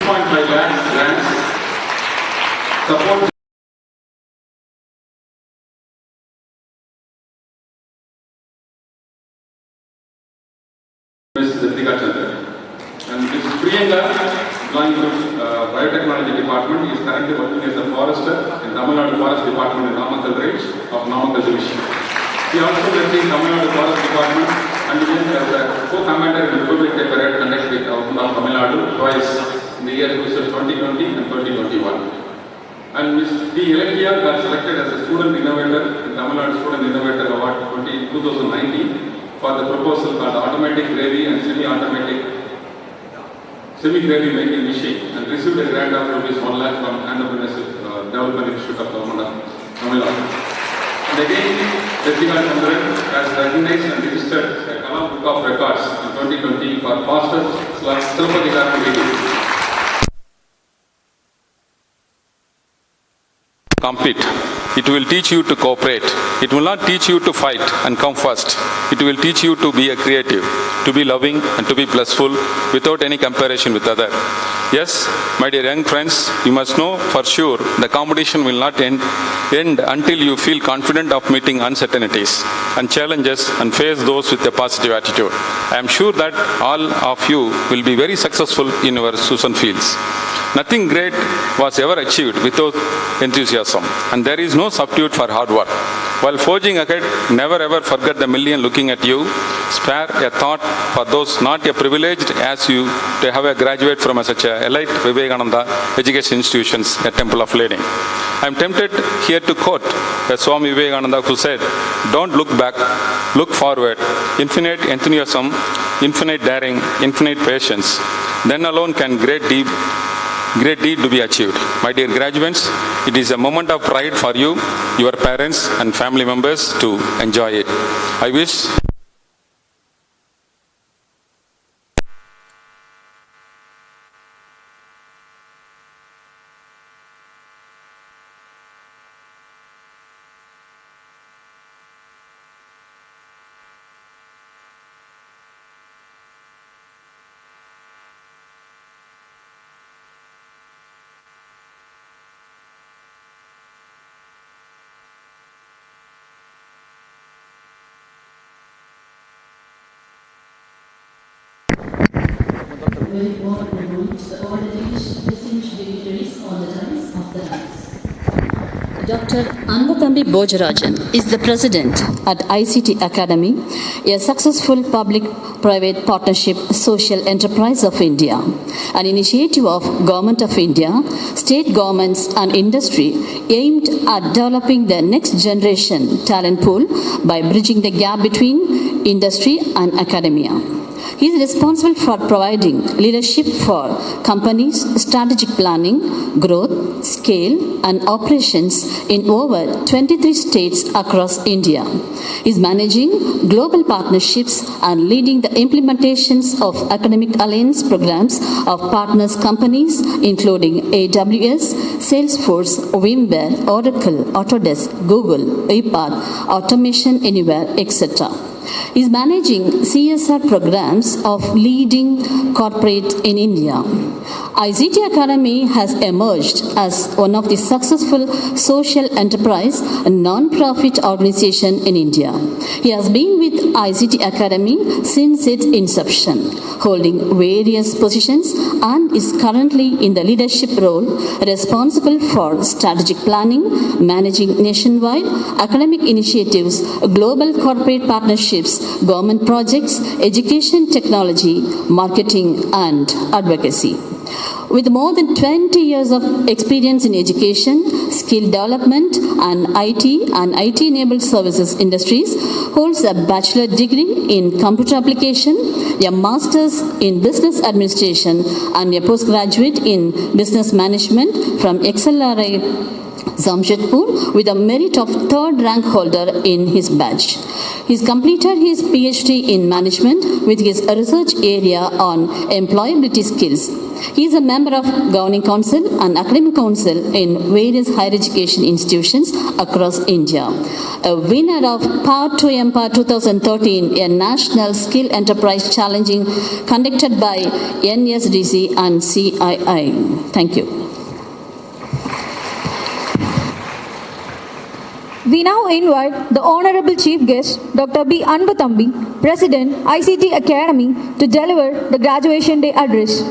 0.5 lakhs grants, support Ms. Vivekanandha. And Ms. Priyanka joined the Biotechnology Department. He is currently working as a forester in Tamil Nadu Forest Department in Namakkal Range of Namakkal Division. He also worked in Tamil Nadu Forest Department and he is as a co-commander in the Republic Day Parade conducted out of Tamil Nadu twice in the year 2020 and 2021. And Ms. D. Elakia got selected as a student innovator in Tamil Nadu Student Innovator Award 2019 for the proposal called automatic gravy and semi-gravy making machine and received a grant of rupees 1 lakh from Entrepreneurship Development Institute of Government of Tamil Nadu. And again, Vivekanandha has recognized and registered a Kalam Book of Records in 2020 for fastest Silpatika reading. Compete. It will teach you to cooperate. It will not teach you to fight and come first. It will teach you to be a creative, to be loving and to be blissful without any comparison with others. Yes, my dear young friends, you must know for sure the competition will not end until you feel confident of meeting uncertainties and challenges and face those with a positive attitude. I am sure that all of you will be very successful in your chosen fields. Nothing great was ever achieved without enthusiasm, and there is no substitute for hard work. While forging ahead, never ever forget the million looking at you. Spare a thought for those not yet privileged as you to have a graduate from such a elite Vivekananda education institutions, a temple of learning. I am tempted here to quote a Swami Vivekananda who said, "Don't look back, look forward. Infinite enthusiasm, infinite daring, infinite patience. Then alone can great deed to be achieved." My dear graduates, it is a moment of pride for you, your parents and family members to enjoy it. I wish very warm welcome to all the distinguished dignitaries on the dais of the House. Dr. Anbuthambi Bhojarajan is the president at ICT Academy, a successful public-private partnership social enterprise of India, an initiative of Government of India, state governments and industry aimed at developing the next generation talent pool by bridging the gap between industry and academia. He is responsible for providing leadership for companies' strategic planning, growth, scale, and operations in over 23 states across India. He is managing global partnerships and leading the implementations of academic alliance programs of partners companies including AWS, Salesforce, VMware, Oracle, Autodesk, Google, iPath, Automation Anywhere, etc. Is managing CSR programs of leading corporates in India. ICT Academy has emerged as one of the successful social enterprise and non-profit organization in India. He has been with ICT Academy since its inception, holding various positions and is currently in the leadership role responsible for strategic planning, managing nationwide academic initiatives, global corporate partnerships, government projects, education technology, marketing, and advocacy. With more than 20 years of experience in education, skill development, and IT-enabled services industries, holds a bachelor degree in computer application, a master's in business administration, and a postgraduate in business management from XLRI Jamshedpur with a merit of third rank holder in his batch. He completed his PhD in management with his research area on employability skills. He is a member of Governing Council and Academic Council in various higher education institutions across India. A winner of Power to Empower 2013, a national skill enterprise challenging conducted by NSDC and CII. Thank you. We now invite the Honorable Chief Guest, Dr. B. Anbuthambi, President, ICT Academy, to deliver the Graduation Day Address.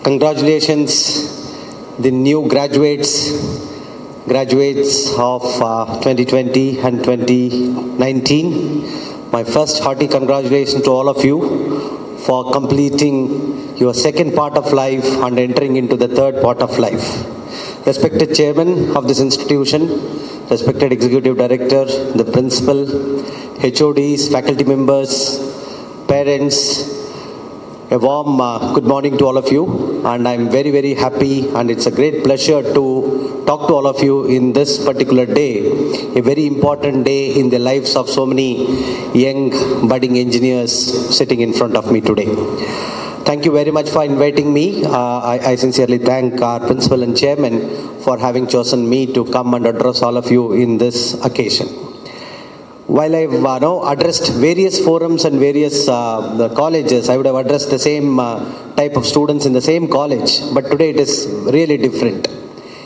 Congratulations, the new graduates of 2020 and 2019. My first hearty congratulations to all of you for completing your second part of life and entering into the third part of life. Respected Chairman of this institution, respected Executive Director, the Principal, HODs, faculty members, parents, a warm good morning to all of you, and I'm very, very happy, and it's a great pleasure to talk to all of you in this particular day, a very important day in the lives of so many young budding engineers sitting in front of me today. Thank you very much for inviting me. I sincerely thank our Principal and Chairman for having chosen me to come and address all of you in this occasion. While I've now addressed various forums and various colleges, I would have addressed the same type of students in the same college, but today it is really different.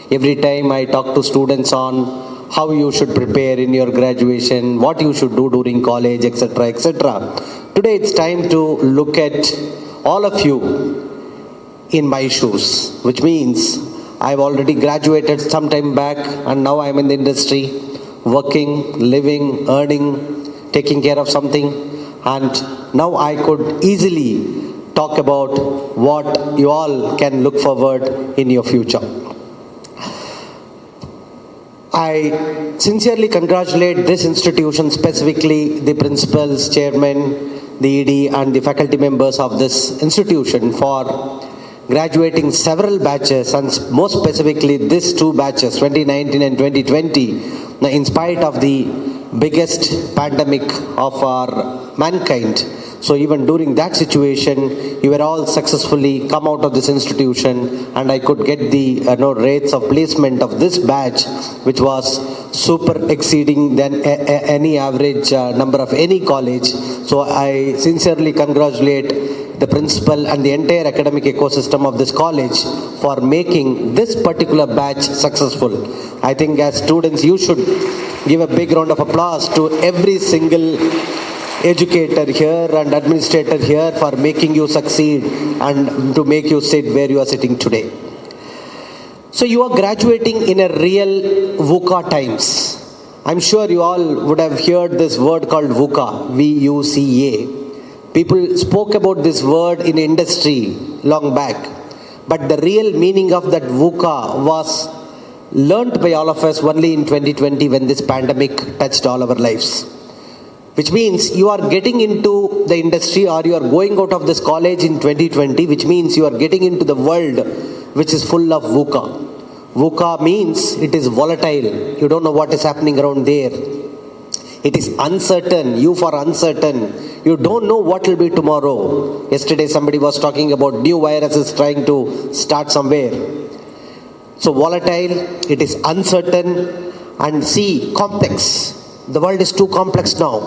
Every time I talk to students on how you should prepare in your graduation, what you should do during college, etc., etc. Today it's time to look at all of you in my shoes, which means I've already graduated some time back and now I'm in the industry, working, living, earning, taking care of something, and now I could easily talk about what you all can look forward in your future. I sincerely congratulate this institution, specifically the principals, chairman, the ED and the faculty members of this institution for graduating several batches, and more specifically these two batches, 2019 and 2020, in spite of the biggest pandemic of our mankind. So even during that situation, you were all successfully come out of this institution, and I could get the rates of placement of this batch, which was super exceeding than any average number of any college. So I sincerely congratulate the principal and the entire academic ecosystem of this college for making this particular batch successful. I think as students, you should give a big round of applause to every single educator here and administrator here for making you succeed and to make you sit where you are sitting today. So you are graduating in a real VUCA times. I'm sure you all would have heard this word called VUCA, V-U-C-A. People spoke about this word in industry long back, but the real meaning of that VUCA was learnt by all of us only in 2020 when this pandemic touched all our lives. Which means you are getting into the industry or you are going out of this college in 2020, which means you are getting into the world which is full of VUCA. VUCA means it is volatile. You don't know what is happening around there. It is uncertain. You are uncertain. You don't know what will be tomorrow. Yesterday somebody was talking about new viruses trying to start somewhere. So volatile, it is uncertain, and see, complex. The world is too complex now.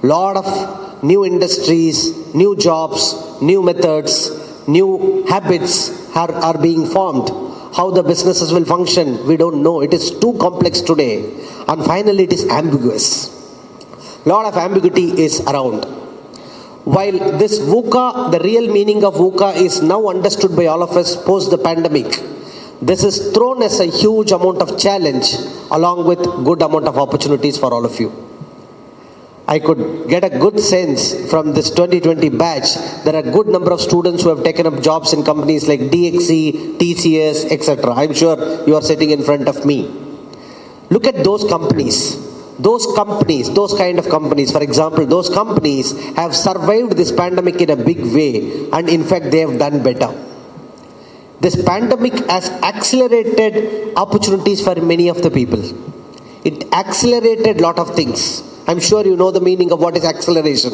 Lot of new industries, new jobs, new methods, new habits are being formed. How the businesses will function, we don't know. It is too complex today. And finally, it is ambiguous. Lot of ambiguity is around. While this VUCA, the real meaning of VUCA is now understood by all of us post the pandemic. This is thrown as a huge amount of challenge along with good amount of opportunities for all of you. I could get a good sense from this 2020 batch. There are a good number of students who have taken up jobs in companies like DXC, TCS, etc. I'm sure you are sitting in front of me. Look at those companies. those kind of companies, for example, those companies have survived this pandemic in a big way, and in fact they have done better. This pandemic has accelerated opportunities for many of the people. It accelerated a lot of things. I'm sure you know the meaning of what is acceleration.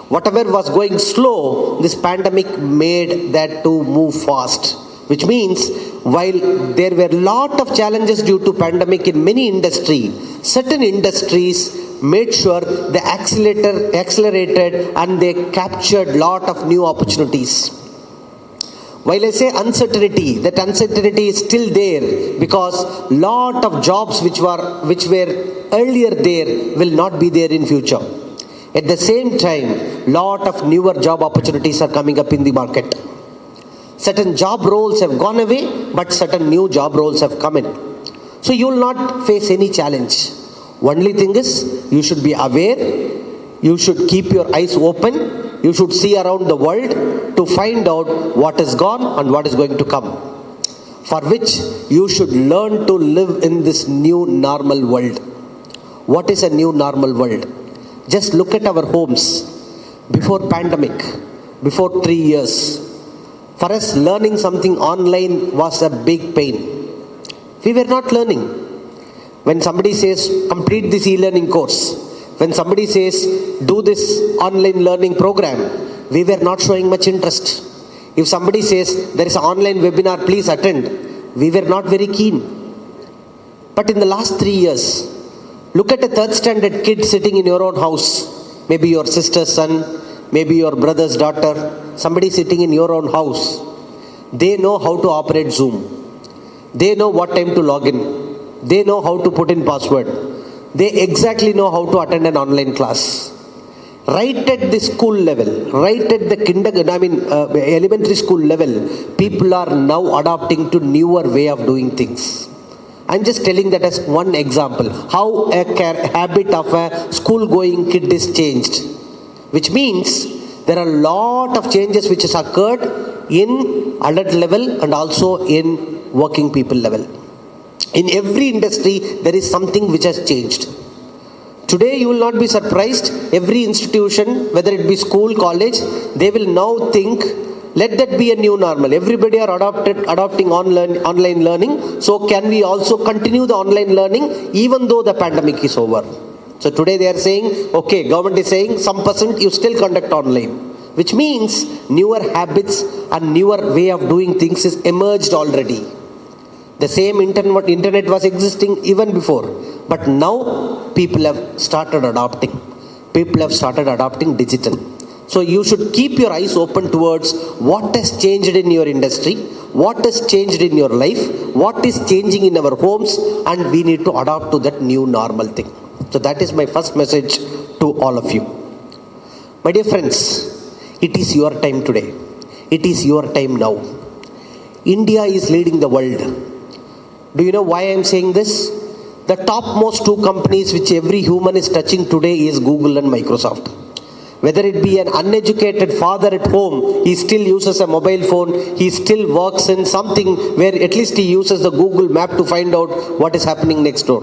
Whatever was going slow, this pandemic made that to move fast. Which means, while there were a lot of challenges due to pandemic in many industries, certain industries made sure they accelerated and they captured a lot of new opportunities. While I say uncertainty, that uncertainty is still there because lot of jobs which were earlier there will not be there in future. At the same time, lot of newer job opportunities are coming up in the market. Certain job roles have gone away, but certain new job roles have come in. So you will not face any challenge. Only thing is, you should be aware, you should keep your eyes open, you should see around the world to find out what is gone and what is going to come. For which you should learn to live in this new normal world. What is a new normal world? Just look at our homes. Before pandemic, before 3 years, for us, learning something online was a big pain. We were not learning. When somebody says, complete this e-learning course, when somebody says, do this online learning program, we were not showing much interest. If somebody says, there is an online webinar, please attend, we were not very keen. But in the last 3 years, look at a third standard kid sitting in your own house, maybe your sister's son, maybe your brother's daughter, somebody sitting in your own house. They know how to operate Zoom. They know what time to log in. They know how to put in password. They exactly know how to attend an online class. Right at the school level, right at the elementary school level, people are now adopting to newer way of doing things. I'm just telling that as one example, how a habit of a school-going kid is changed. Which means there are a lot of changes which has occurred in adult level and also in working people level. In every industry, there is something which has changed. Today, you will not be surprised. Every institution, whether it be school, college, they will now think, let that be a new normal. Everybody are adopting online learning. So can we also continue the online learning even though the pandemic is over? So today they are saying, okay, government is saying some percent you still conduct online. Which means newer habits and newer way of doing things is emerged already. The same internet was existing even before. But now people have started adopting. People have started adopting digital. So you should keep your eyes open towards what has changed in your industry, what has changed in your life, what is changing in our homes, and we need to adopt to that new normal thing. So that is my first message to all of you. My dear friends, it is your time today. It is your time now. India is leading the world. Do you know why I am saying this? The topmost two companies which every human is touching today is Google and Microsoft. Whether it be an uneducated father at home, he still uses a mobile phone, he still works in something where at least he uses the Google map to find out what is happening next door.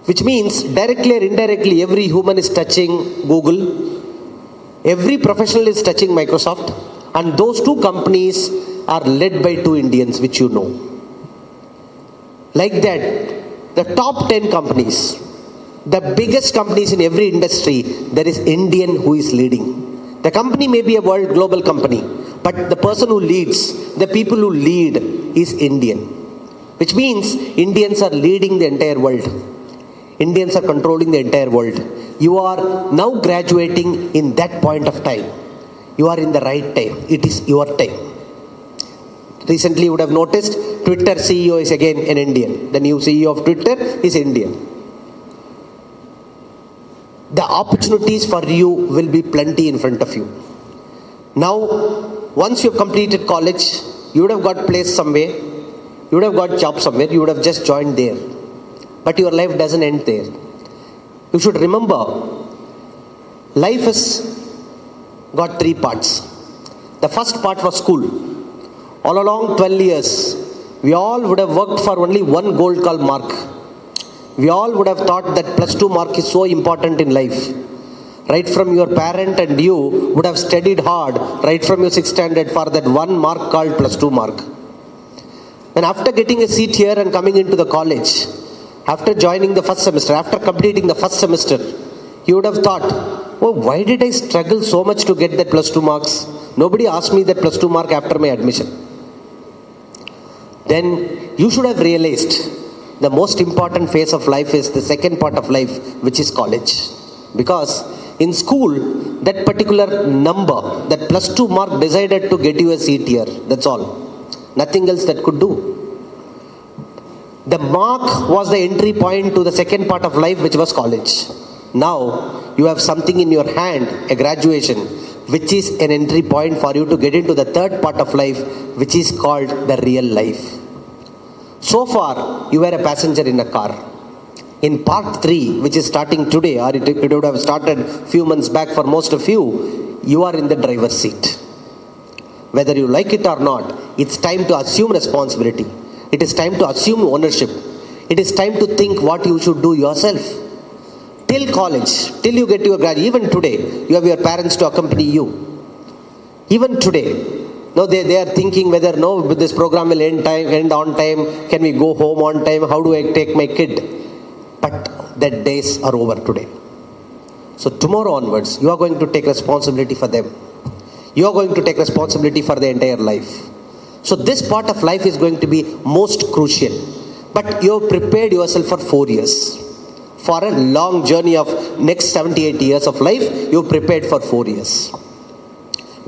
Which means directly or indirectly every human is touching Google, every professional is touching Microsoft, and those two companies are led by two Indians which you know. Like that, the top 10 companies, the biggest companies in every industry, there is Indian who is leading. The company may be a world global company, but the person who leads, the people who lead is Indian. Which means Indians are leading the entire world. Indians are controlling the entire world. You are now graduating in that point of time. You are in the right time. It is your time. Recently you would have noticed Twitter CEO is again an Indian. The new CEO of Twitter is Indian. The opportunities for you will be plenty in front of you. Now, once you have completed college, you would have got placed somewhere, you would have got job somewhere, you would have just joined there. But your life doesn't end there. You should remember, life has got 3 parts. The first part was school. All along 12 years, we all would have worked for only one goal called mark. We all would have thought that plus 2 mark is so important in life. Right from your parent and you would have studied hard right from your 6th standard for that 1 mark called plus 2 mark. And after getting a seat here and coming into the college, after joining the first semester, after completing the first semester, you would have thought, oh, why did I struggle so much to get that plus 2 marks? Nobody asked me that plus 2 mark after my admission. Then you should have realized the most important phase of life is the second part of life, which is college. Because in school, that particular number, that plus 2 mark decided to get you a seat here. That's all. Nothing else that could do. The mark was the entry point to the second part of life, which was college. Now, you have something in your hand, a graduation, which is an entry point for you to get into the third part of life, which is called the real life. So far, you were a passenger in a car. In part 3, which is starting today, or it would have started a few months back for most of you, you are in the driver's seat. Whether you like it or not, it's time to assume responsibility. It is time to assume ownership. It is time to think what you should do yourself. Till college, till you get your graduate, even today, you have your parents to accompany you. Even today, no, they are thinking whether this program will end on time, can we go home on time, how do I take my kid? But that days are over today. So tomorrow onwards, you are going to take responsibility for them. You are going to take responsibility for the entire life. So this part of life is going to be most crucial. But you have prepared yourself for 4 years. For a long journey of next 78 years of life, you have prepared for 4 years.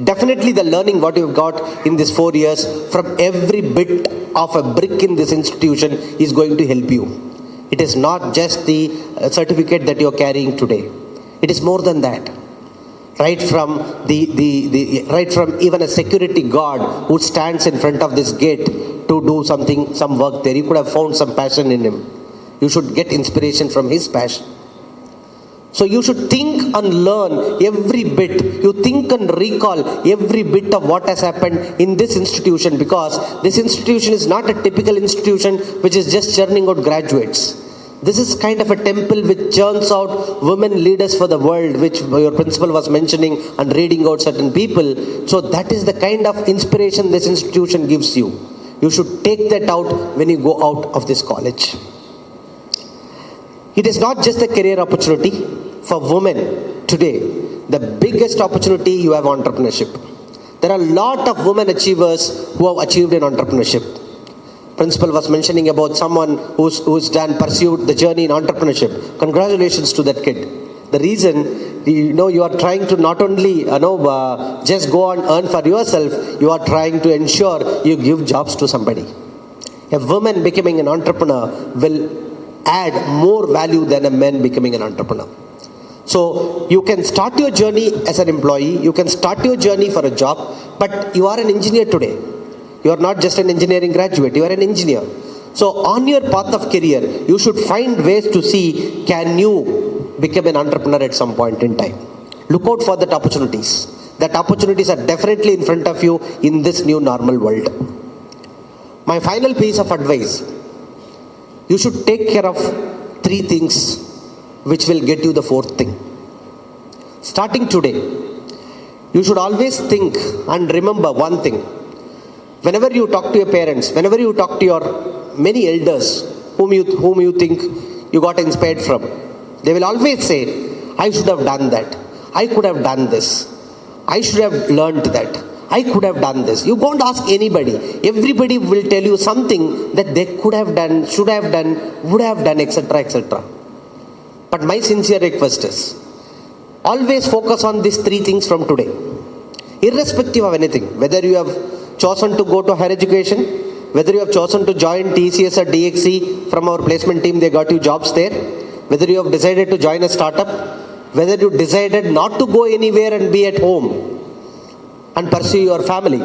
Definitely the learning what you have got in these 4 years from every bit of a brick in this institution is going to help you. It is not just the certificate that you are carrying today. It is more than that. Right from right from even a security guard who stands in front of this gate to do some work there, you could have found some passion in him. You should get inspiration from his passion. So you should think and learn every bit. You think and recall every bit of what has happened in this institution, because this institution is not a typical institution which is just churning out graduates. This is kind of a temple which churns out women leaders for the world, which your principal was mentioning and reading out certain people. So that is the kind of inspiration this institution gives you. You should take that out when you go out of this college. It is not just a career opportunity for women today. The biggest opportunity you have entrepreneurship. There are a lot of women achievers who have achieved in entrepreneurship. Principal was mentioning about someone who's pursued the journey in entrepreneurship. Congratulations to that kid. The reason, you are trying to not only, just go and earn for yourself, you are trying to ensure you give jobs to somebody. A woman becoming an entrepreneur will add more value than a man becoming an entrepreneur. So you can start your journey as an employee, you can start your journey for a job, but you are an engineer today. You are not just an engineering graduate, you are an engineer. So on your path of career, you should find ways to see, can you become an entrepreneur at some point in time? Look out for that opportunities. That opportunities are definitely in front of you in this new normal world. My final piece of advice, you should take care of 3 things which will get you the 4th thing. Starting today, you should always think and remember one thing. Whenever you talk to your parents, whenever you talk to your many elders whom you think you got inspired from, they will always say, I should have done that. I could have done this. I should have learned that. I could have done this. You won't ask anybody. Everybody will tell you something that they could have done, should have done, would have done, etc., etc. But my sincere request is, always focus on these 3 things from today. Irrespective of anything, whether you have chosen to go to higher education, whether you have chosen to join TCS or DXC from our placement team, they got you jobs there, whether you have decided to join a startup, whether you decided not to go anywhere and be at home and pursue your family,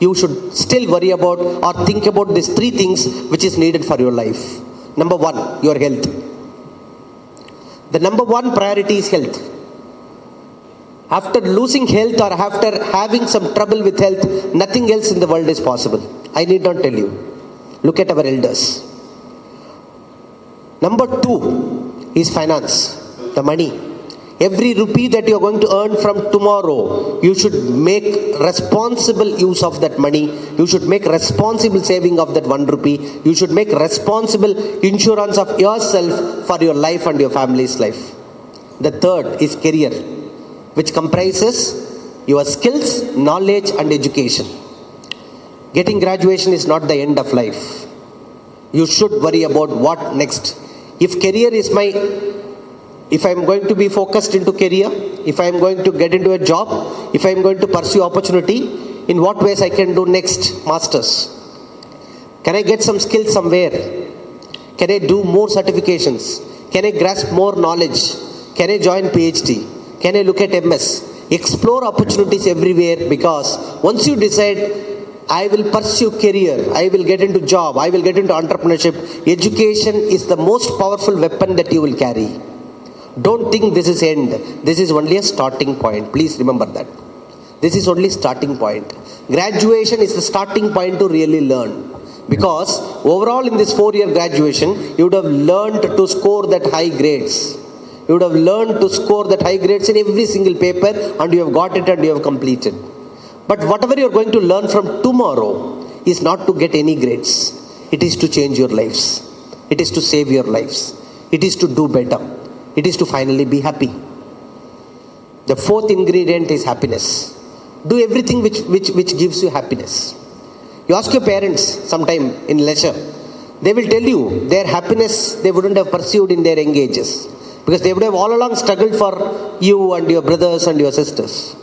you should still worry about or think about these 3 things which is needed for your life. Number 1, your health. The number 1 priority is health. After losing health or after having some trouble with health, nothing else in the world is possible. I need not tell you. Look at our elders. Number 2 is finance, the money. Every rupee that you are going to earn from tomorrow, you should make responsible use of that money. You should make responsible saving of that 1 rupee. You should make responsible insurance of yourself for your life and your family's life. The third is career, which comprises your skills, knowledge and education. Getting graduation is not the end of life. You should worry about what next. If I am going to be focused into career, if I am going to get into a job, if I am going to pursue opportunity, in what ways I can do next masters? Can I get some skills somewhere? Can I do more certifications? Can I grasp more knowledge? Can I join PhD? Can I look at MS? Explore opportunities everywhere, because once you decide, I will pursue career, I will get into job, I will get into entrepreneurship, education is the most powerful weapon that you will carry. Don't think this is end. This is only a starting point. Please remember that. This is only starting point. Graduation is the starting point to really learn. Because overall in this 4-year graduation, you would have learned to score that high grades. You would have learned to score that high grades in every single paper, and you have got it and you have completed. But whatever you are going to learn from tomorrow is not to get any grades. It is to change your lives. It is to save your lives. It is to do better. It is to finally be happy. The 4th ingredient is happiness. Do everything which gives you happiness. You ask your parents sometime in leisure, they will tell you their happiness they wouldn't have pursued in their young ages, because they would have all along struggled for you and your brothers and your sisters.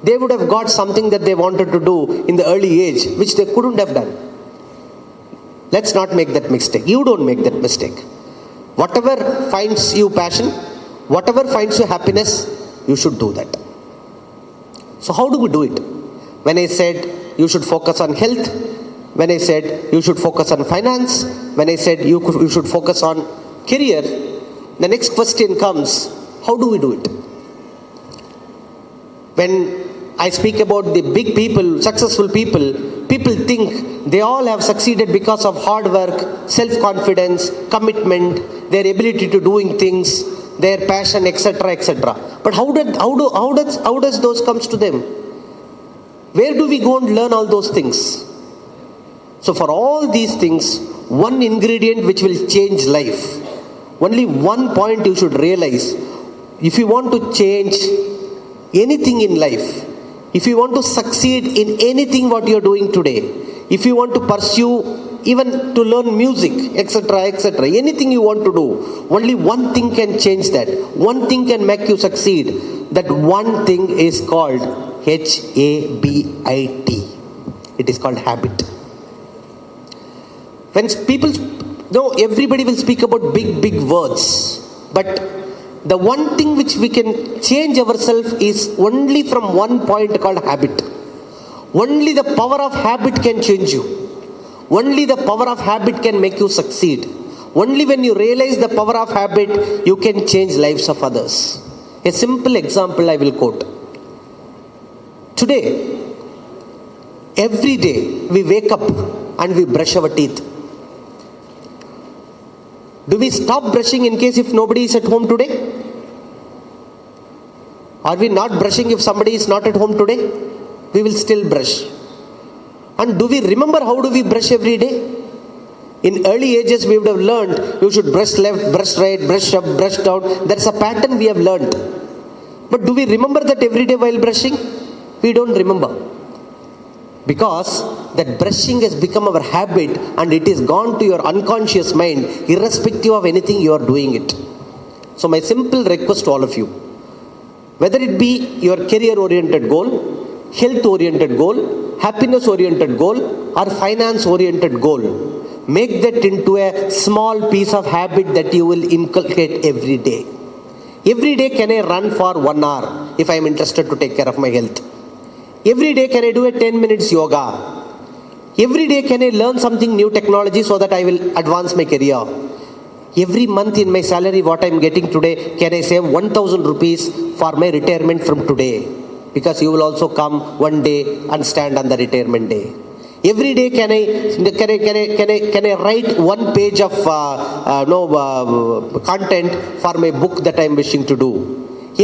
They would have got something that they wanted to do in the early age, which they couldn't have done. Let's not make that mistake. You don't make that mistake. Whatever finds you passion, whatever finds you happiness, you should do that. So how do we do it? When I said you should focus on health, when I said you should focus on finance, when I said you should focus on career, the next question comes, how do we do it? When I speak about the big people, successful people, people think they all have succeeded because of hard work, self-confidence, commitment, their ability to doing things, their passion, etc., etc. But how does those comes to them? Where do we go and learn all those things? So for all these things, one ingredient which will change life, only one point you should realize. If you want to change anything in life, if you want to succeed in anything what you are doing today, if you want to pursue, even to learn music, etc., etc., anything you want to do, only one thing can change that. One thing can make you succeed. That one thing is called HABIT. It is called habit. When people, everybody will speak about big words, but the one thing which we can change ourselves is only from one point called habit. Only the power of habit can change you. Only the power of habit can make you succeed. Only when you realize the power of habit, you can change lives of others. A simple example I will quote. Today, every day we wake up and we brush our teeth. Do we stop brushing in case if nobody is at home today? Are we not brushing if somebody is not at home today? We will still brush. And do we remember how do we brush every day? In early ages we would have learned you should brush left, brush right, brush up, brush down. That's a pattern we have learned. But do we remember that every day while brushing? We don't remember. Because that brushing has become our habit and it is gone to your unconscious mind irrespective of anything you are doing it. So my simple request to all of you, whether it be your career oriented goal, health oriented goal, happiness oriented goal or finance oriented goal, make that into a small piece of habit that you will inculcate every day. Every day can I run for 1 hour if I am interested to take care of my health? Every day can I do a 10 minutes yoga? Every day can I learn something new technology so that I will advance my career? Every month in my salary what I am getting today, can I save 1000 rupees for my retirement from today? Because you will also come one day and stand on the retirement day. Every day can I write one page of content for my book that I am wishing to do?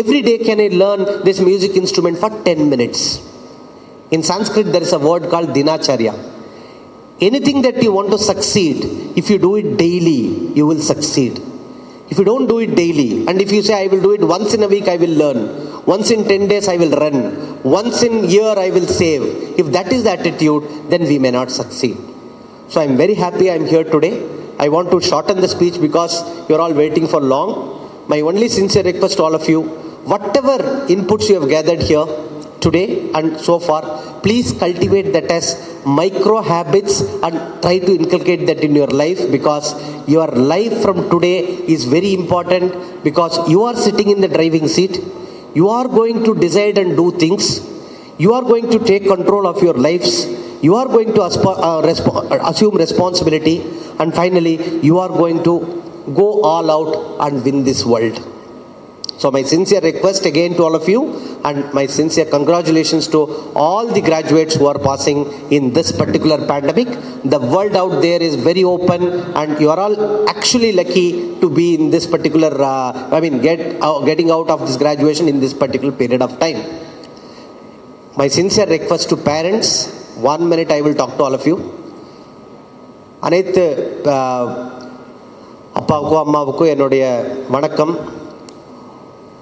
Every day can I learn this music instrument for 10 minutes? In Sanskrit there is a word called dinacharya. Anything that you want to succeed, if you do it daily, you will succeed. If you don't do it daily, and if you say I will do it once in a week, I will learn, once in 10 days I will run, once in year I will save, if that is the attitude, then we may not succeed. So I am very happy I am here today. I want to shorten the speech because you are all waiting for long. My only sincere request to all of you, whatever inputs you have gathered here today and so far, please cultivate that as micro habits and try to inculcate that in your life, because your life from today is very important, because you are sitting in the driving seat. You are going to decide and do things. You are going to take control of your lives. You are going to assume responsibility, and finally you are going to go all out and win this world. So my sincere request again to all of you, and my sincere congratulations to all the graduates who are passing in this particular pandemic. The world out there is very open, and you are all actually lucky to be in this particular, getting out of this graduation in this particular period of time. My sincere request to parents, 1 minute I will talk to all of you. அனைத்து அப்பாவுக்கும் அம்மாவுக்கும் என்னுடைய வணக்கம்.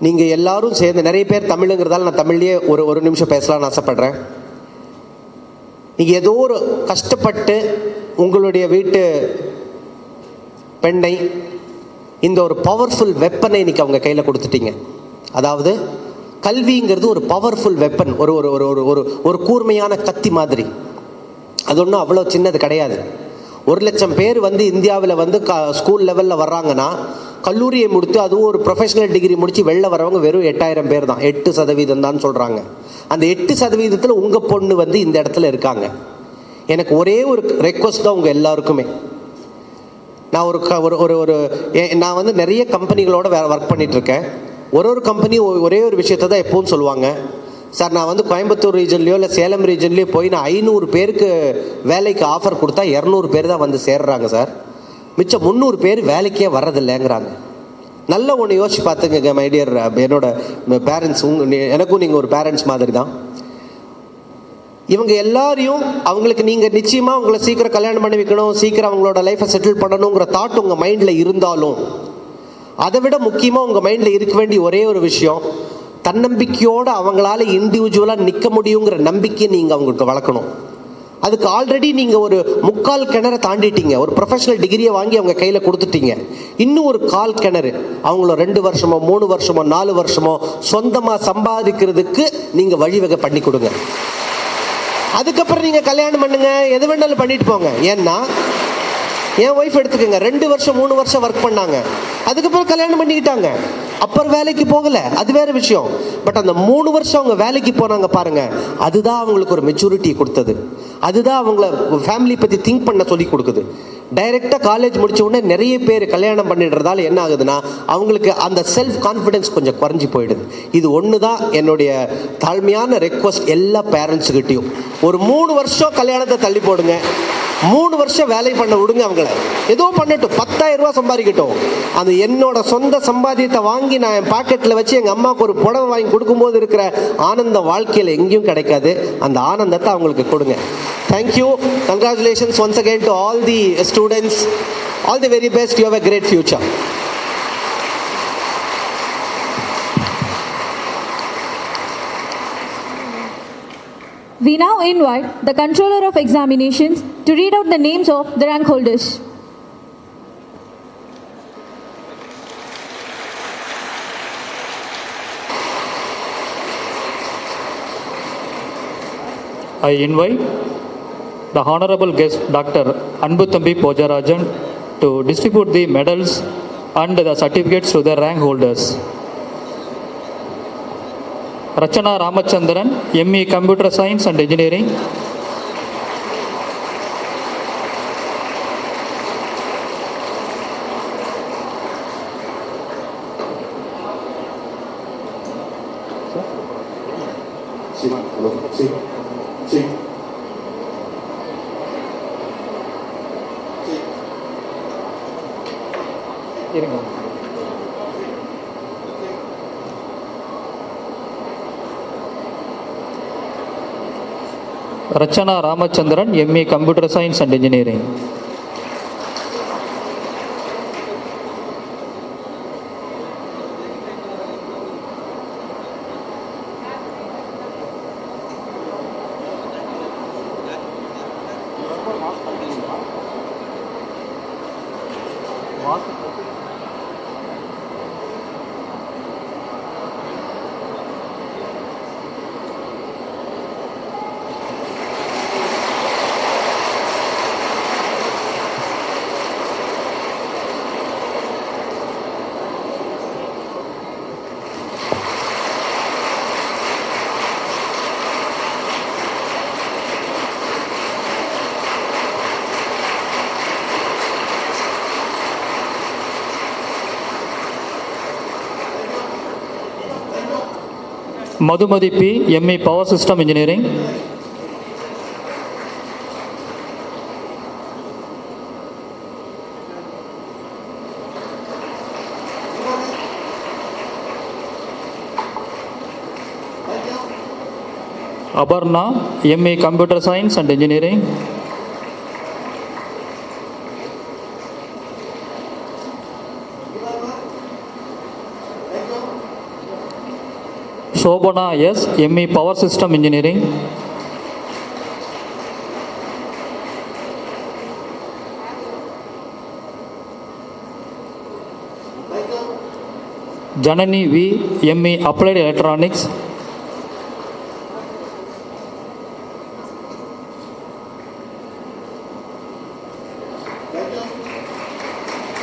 நீங்கள் எல்லாரும் சேர்ந்து, நிறைய பேர் தமிழுங்கிறதால நான் தமிழ்லேயே ஒரு நிமிஷம் பேசலாம்னு ஆசைப்பட்றேன். நீங்கள் ஏதோ ஒரு கஷ்டப்பட்டு உங்களுடைய வீட்டு பெண்ணை இந்த ஒரு பவர்ஃபுல் வெப்பனை இன்னைக்கு அவங்க கையில் கொடுத்துட்டீங்க. அதாவது கல்விங்கிறது ஒரு பவர்ஃபுல் வெப்பன், ஒரு ஒரு ஒரு ஒரு கூர்மையான கத்தி மாதிரி. அது ஒன்றும் அவ்வளோ சின்னது கிடையாது. 1,00,000 பேர் இந்தியாவில் ஸ்கூல் லெவலில் வர்றாங்கன்னா, கல்லூரியை முடித்து அதுவும் ஒரு ப்ரொஃபஷனல் டிகிரி முடித்து வெளில வரவங்க வெறும் 8,000 பேர் தான், 8% தான் சொல்கிறாங்க. அந்த 8% உங்கள் பொண்ணு இந்த இடத்துல இருக்காங்க. எனக்கு ஒரே ஒரு ரெக்வஸ்ட் தான் உங்கள் எல்லாருக்குமே. நான் நான் நிறைய கம்பெனிகளோட ஒர்க் பண்ணிகிட்ருக்கேன். ஒரு கம்பெனி ஒரே ஒரு விஷயத்தை தான் எப்பவும் சொல்லுவாங்க, சார் நான் கோயம்புத்தூர் ரீஜன்லேயோ இல்லை சேலம் ரீஜன்லேயோ போய் நான் 500 பேருக்கு வேலைக்கு ஆஃபர் கொடுத்தா 200 பேர் தான் சேர்றாங்க சார், மிச்சம் 300 பேர் வேலைக்கே வர்றதில்லைங்கிறாங்க. நல்ல ஒன்று யோசிச்சு பார்த்துங்க மை டியர், என்னோட பேரண்ட்ஸ், எனக்கும் நீங்கள் ஒரு பேரண்ட்ஸ் மாதிரி தான். இவங்க எல்லாரையும் அவங்களுக்கு நீங்கள் நிச்சயமாக உங்களை சீக்கிரம் கல்யாணம் பண்ணி வைக்கணும், சீக்கிரம் அவங்களோட லைஃப்பை செட்டில் பண்ணணுங்கிற தாட் உங்கள் மைண்டில் இருந்தாலும், அதை விட முக்கியமாக உங்கள் மைண்டில் இருக்க வேண்டிய ஒரே ஒரு விஷயம், தன்னம்பிக்கையோடு அவங்களால இண்டிவிஜுவலாக நிற்க முடியுங்கிற நம்பிக்கையை நீங்கள் அவங்களுக்கு வளர்க்கணும். அதுக்கு ஆல்ரெடி நீங்கள் ஒரு 3/4 கிணறை தாண்டிட்டீங்க. ஒரு ப்ரொஃபஷனல் டிகிரியை வாங்கி அவங்க கையில் கொடுத்துட்டீங்க. இன்னும் ஒரு 1/4 கிணறு அவங்கள 2 வருஷமோ 3 வருஷமோ 4 வருஷமோ சொந்தமாக சம்பாதிக்கிறதுக்கு நீங்கள் வழிவகை பண்ணி கொடுங்க. அதுக்கப்புறம் நீங்கள் கல்யாணம் பண்ணுங்க, எது வேணாலும் பண்ணிட்டு போங்க. ஏன்னா என் ஒய்ஃப் எடுத்துக்கோங்க, 2 வருஷம் 3 வருஷம் ஒர்க் பண்ணாங்க, அதுக்கப்புறம் கல்யாணம் பண்ணிக்கிட்டாங்க, அப்புறம் வேலைக்கு போகலை, அது வேறு விஷயம். பட் அந்த 3 வருஷம் அவங்க வேலைக்கு போனாங்க பாருங்க, அதுதான் அவங்களுக்கு ஒரு மெச்சூரிட்டி கொடுத்தது, அதுதான் அவங்கள ஃபேமிலி பற்றி திங்க் பண்ண சொல்லி கொடுக்குது. டைரெக்டாக காலேஜ் முடித்த உடனே நிறைய பேர் கல்யாணம் பண்ணிடுறதால என்ன ஆகுதுன்னா, அவங்களுக்கு அந்த செல்ஃப் கான்ஃபிடென்ஸ் கொஞ்சம் குறைஞ்சி போயிடுது. இது ஒன்று தான் என்னுடைய தாழ்மையான ரெக்வஸ்ட் எல்லா பேரண்ட்ஸுக்கிட்டையும். ஒரு 3 வருஷம் கல்யாணத்தை தள்ளி போடுங்க, 3 வருஷம் வேலை பண்ண விடுங்க. அவங்கள ஏதோ பண்ணட்டும், 10,000 ரூபா சம்பாதிக்கட்டும். அந்த என்னோட சொந்த சம்பாத்தியத்தை வாங்கி நான் என் பாக்கெட்டில் வச்சு எங்கள் அம்மாவுக்கு ஒரு புடவை வாங்கி கொடுக்கும்போது இருக்கிற ஆனந்தம் வாழ்க்கையில் எங்கேயும் கிடைக்காது. அந்த ஆனந்தத்தை அவங்களுக்கு கொடுங்க. Thank you. Congratulations once again to all the students. All the very best. You have a great future. We now invite the Controller of Examinations to read out the names of the rank holders. I invite the Honorable Guest Dr. Anbuthambi Bhojarajan to distribute the medals and the certificates to the rank holders. Rachana Ramachandran, ME Computer Science and Engineering. இருங்க. Rachana Ramachandran, MA Computer Science and Engineering. Madhumati P, MA Power System Engineering. Abarna, MA Computer Science and Engineering. Shobana S, MA Power System Engineering. Janani V, MA Applied Electronics.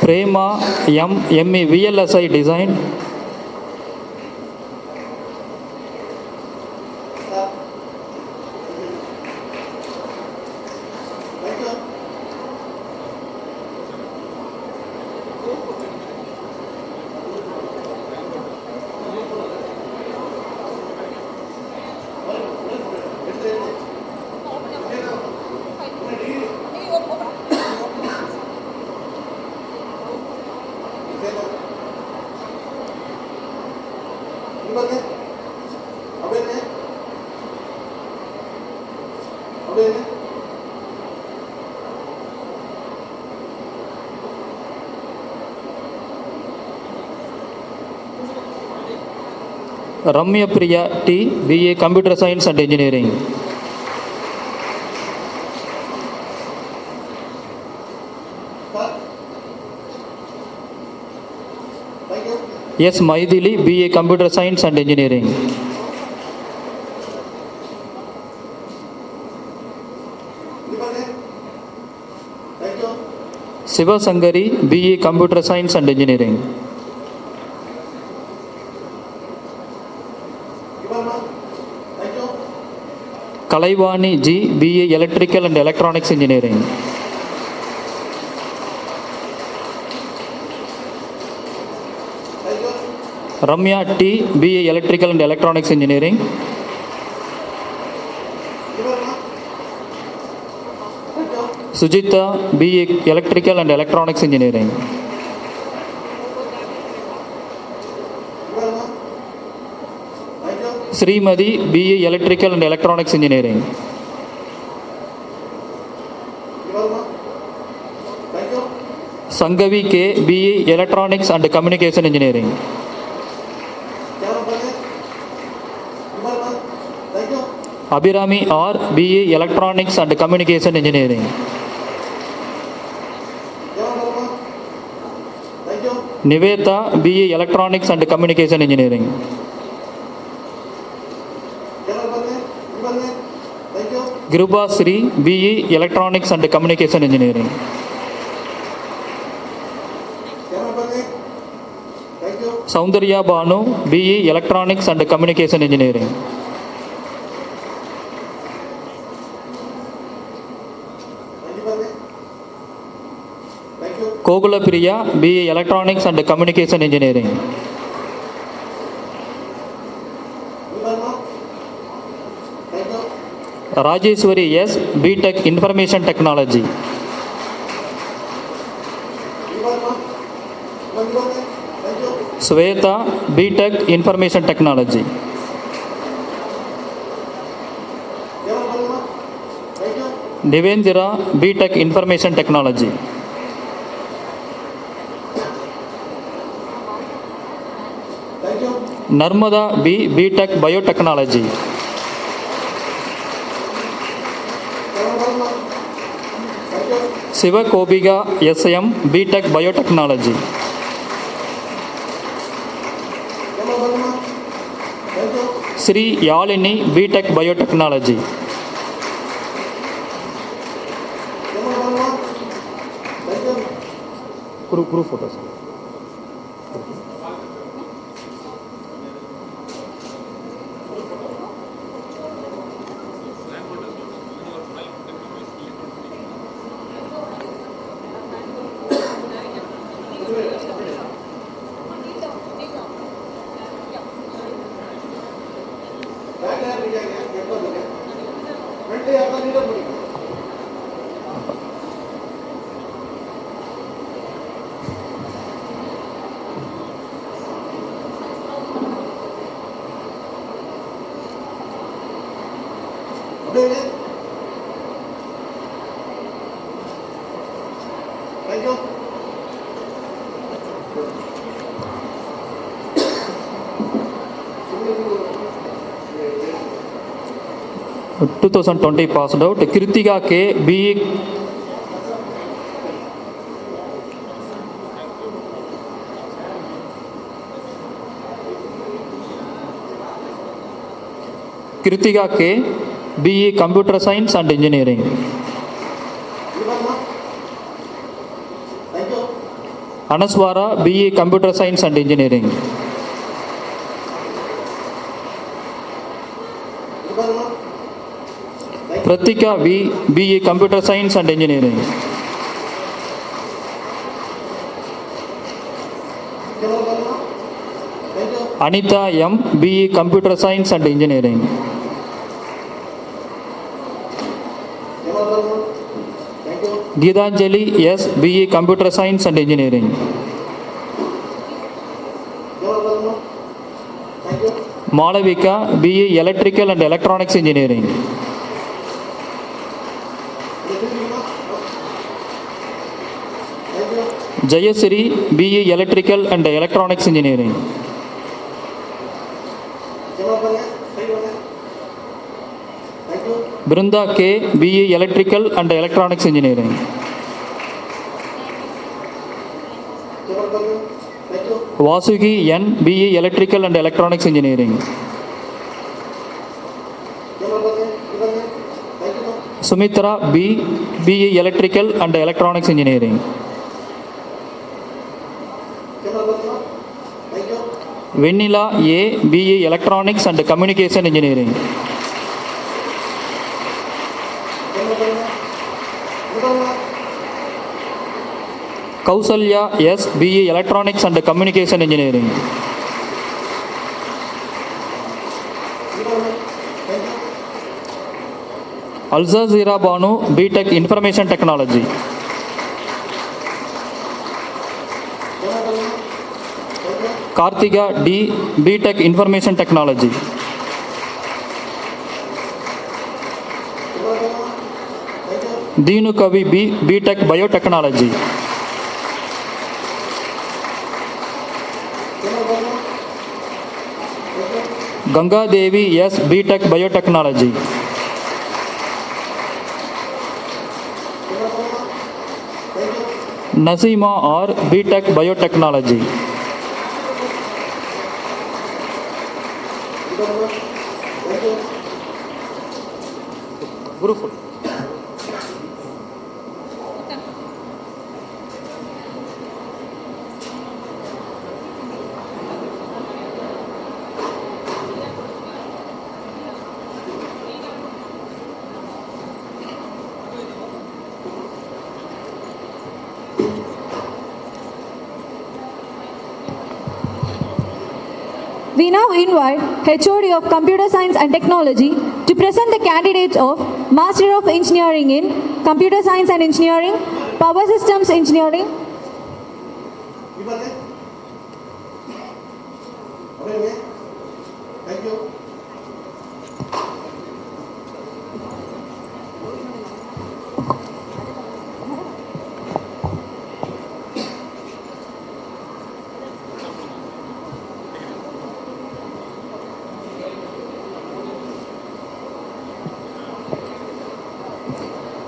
Prema M, MA VLSI Design. Ramya Priya T, BA Computer Science and Engineering. Yes, Maidili, BA Computer Science and Engineering. Siva Sangari, BA Computer Science and Engineering. Kalaivani G, BA Electrical and Electronics Engineering. Ramya T, BA Electrical and Electronics Engineering. Sujita, BA Electrical and Electronics Engineering. Srimadi, BA Electrical and Electronics Engineering. Sangavi K, BA Electronics and Communication Engineering. Abhirami R, BA Electronics and Communication Engineering. Niveta, BA Electronics and Communication Engineering. Giruba Sri, BE Electronics and Communication Engineering. Soundarya Banu, BE Electronics and Communication Engineering. Kogula Priya, BE Electronics and Communication Engineering. Rajeshwari S, BTech Information Technology. Sweta, B.Tech Information Technology. Devendra, B.Tech Information Technology. Narmada B. B.Tech Biotechnology. Siva Kobiga S.M. B.Tech Biotechnology. Sri Yalini B.Tech Biotechnology. Group photos. Thank you. 2020 passed out. Kritika K. B.E. Kritika K. B.E. Computer Science and Engineering. Anaswara B.E. Computer Science and Engineering. Pratika V. B.E. Computer Science and Engineering. Anita M. B.E. Computer Science and Engineering. Geetanjali S. B.E. Computer Science and Engineering. Malavika B.E. Electrical and Electronics Engineering. Jayasri B.E. Electrical and Electronics Engineering. Brinda K. B.E. Electrical and Electronics Engineering. Vasugi N. B.E. Electrical and Electronics Engineering. Sumitra B. B.E. Electrical and Electronics Engineering. Vanilla A. B.E. Electronics and Communication Engineering. Kausalya S. B.E. Electronics and Communication Engineering. Alzazira Banu B.Tech Information Technology. Kartika D. B.Tech Information Technology. Deenu Kavi B. B.Tech Biotechnology. Ganga Devi S. B.Tech Biotechnology. Nasima R. B.Tech Biotechnology. Guru. We now invite HOD of Computer Science and Technology to present the candidates of Master of Engineering in Computer Science and Engineering, Power Systems Engineering,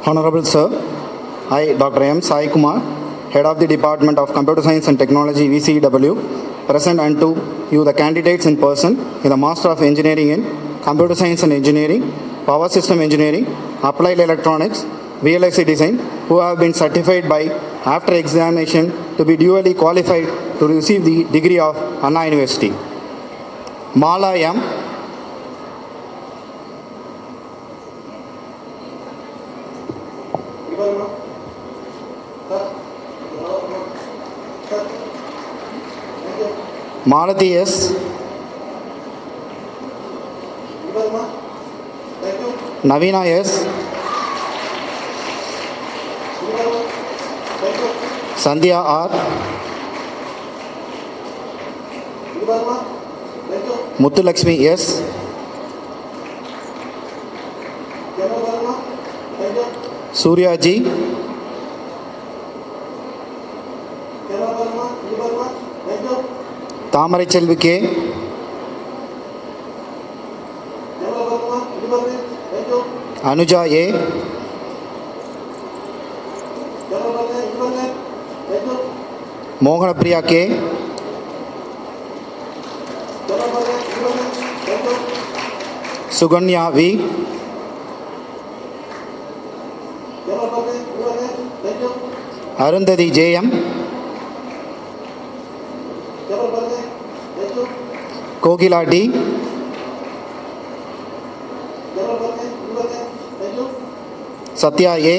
Honorable Sir, I, Dr. M. Sai Kumar, Head of the Department of Computer Science and Technology, VCW, present unto you the candidates in person in the Master of Engineering in Computer Science and Engineering, Power System Engineering, Applied Electronics, VLSI Design, who have been certified by after examination to be duly qualified to receive the degree of Anna University. Mala M. Malati S. Navina S. Sandhya R. Muthulakshmi S. Surya Ji. Tamarai Chelvi K. Anuja A. Mohana Priya K. Suganya V. Arundhati J. M. Kokila D. Satya A.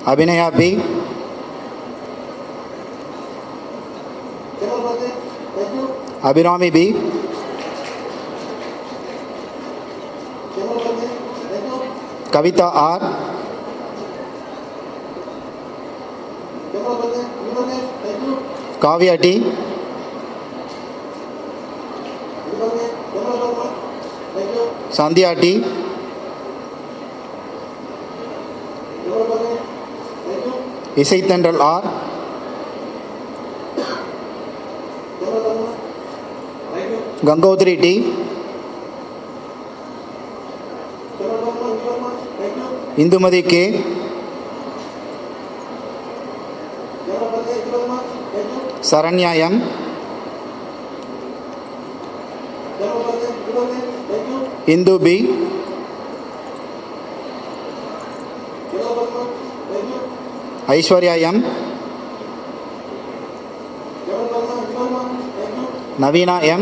Abhinaya B. Abhinami B. Kavita R. Kavya T. Sandhya T. Isaithandral R. Gangodri T. Indumadi K. Saranya M. Indu B. Aishwarya M. Navina M.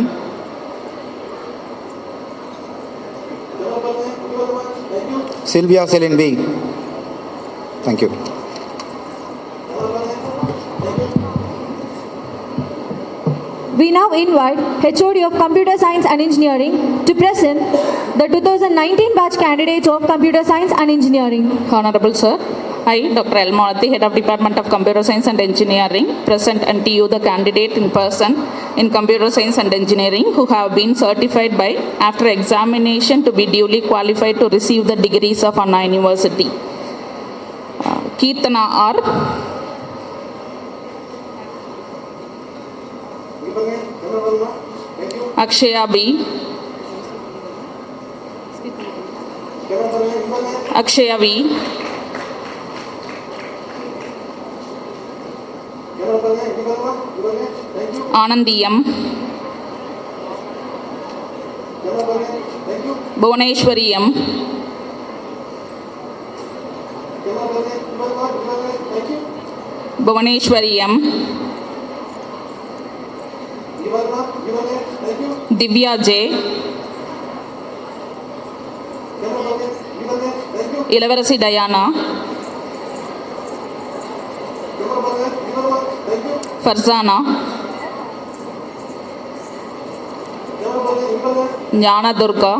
Sylvia Celine B. Thank you. We now invite HOD of Computer Science and Engineering to present the 2019 batch candidates of Computer Science and Engineering. Honorable Sir, I, Dr. L. Malati, Head of Department of Computer Science and Engineering, present unto you the candidate in person in Computer Science and Engineering who have been certified by after examination to be duly qualified to receive the degrees of Anna University. Keertana R. Akshaya B. Akshaya V. Anandi M. Bhuvaneshwari M. Bhuvaneshwari M. Divya J. Ilavarasi Diana. Farzana. Jnana Durga.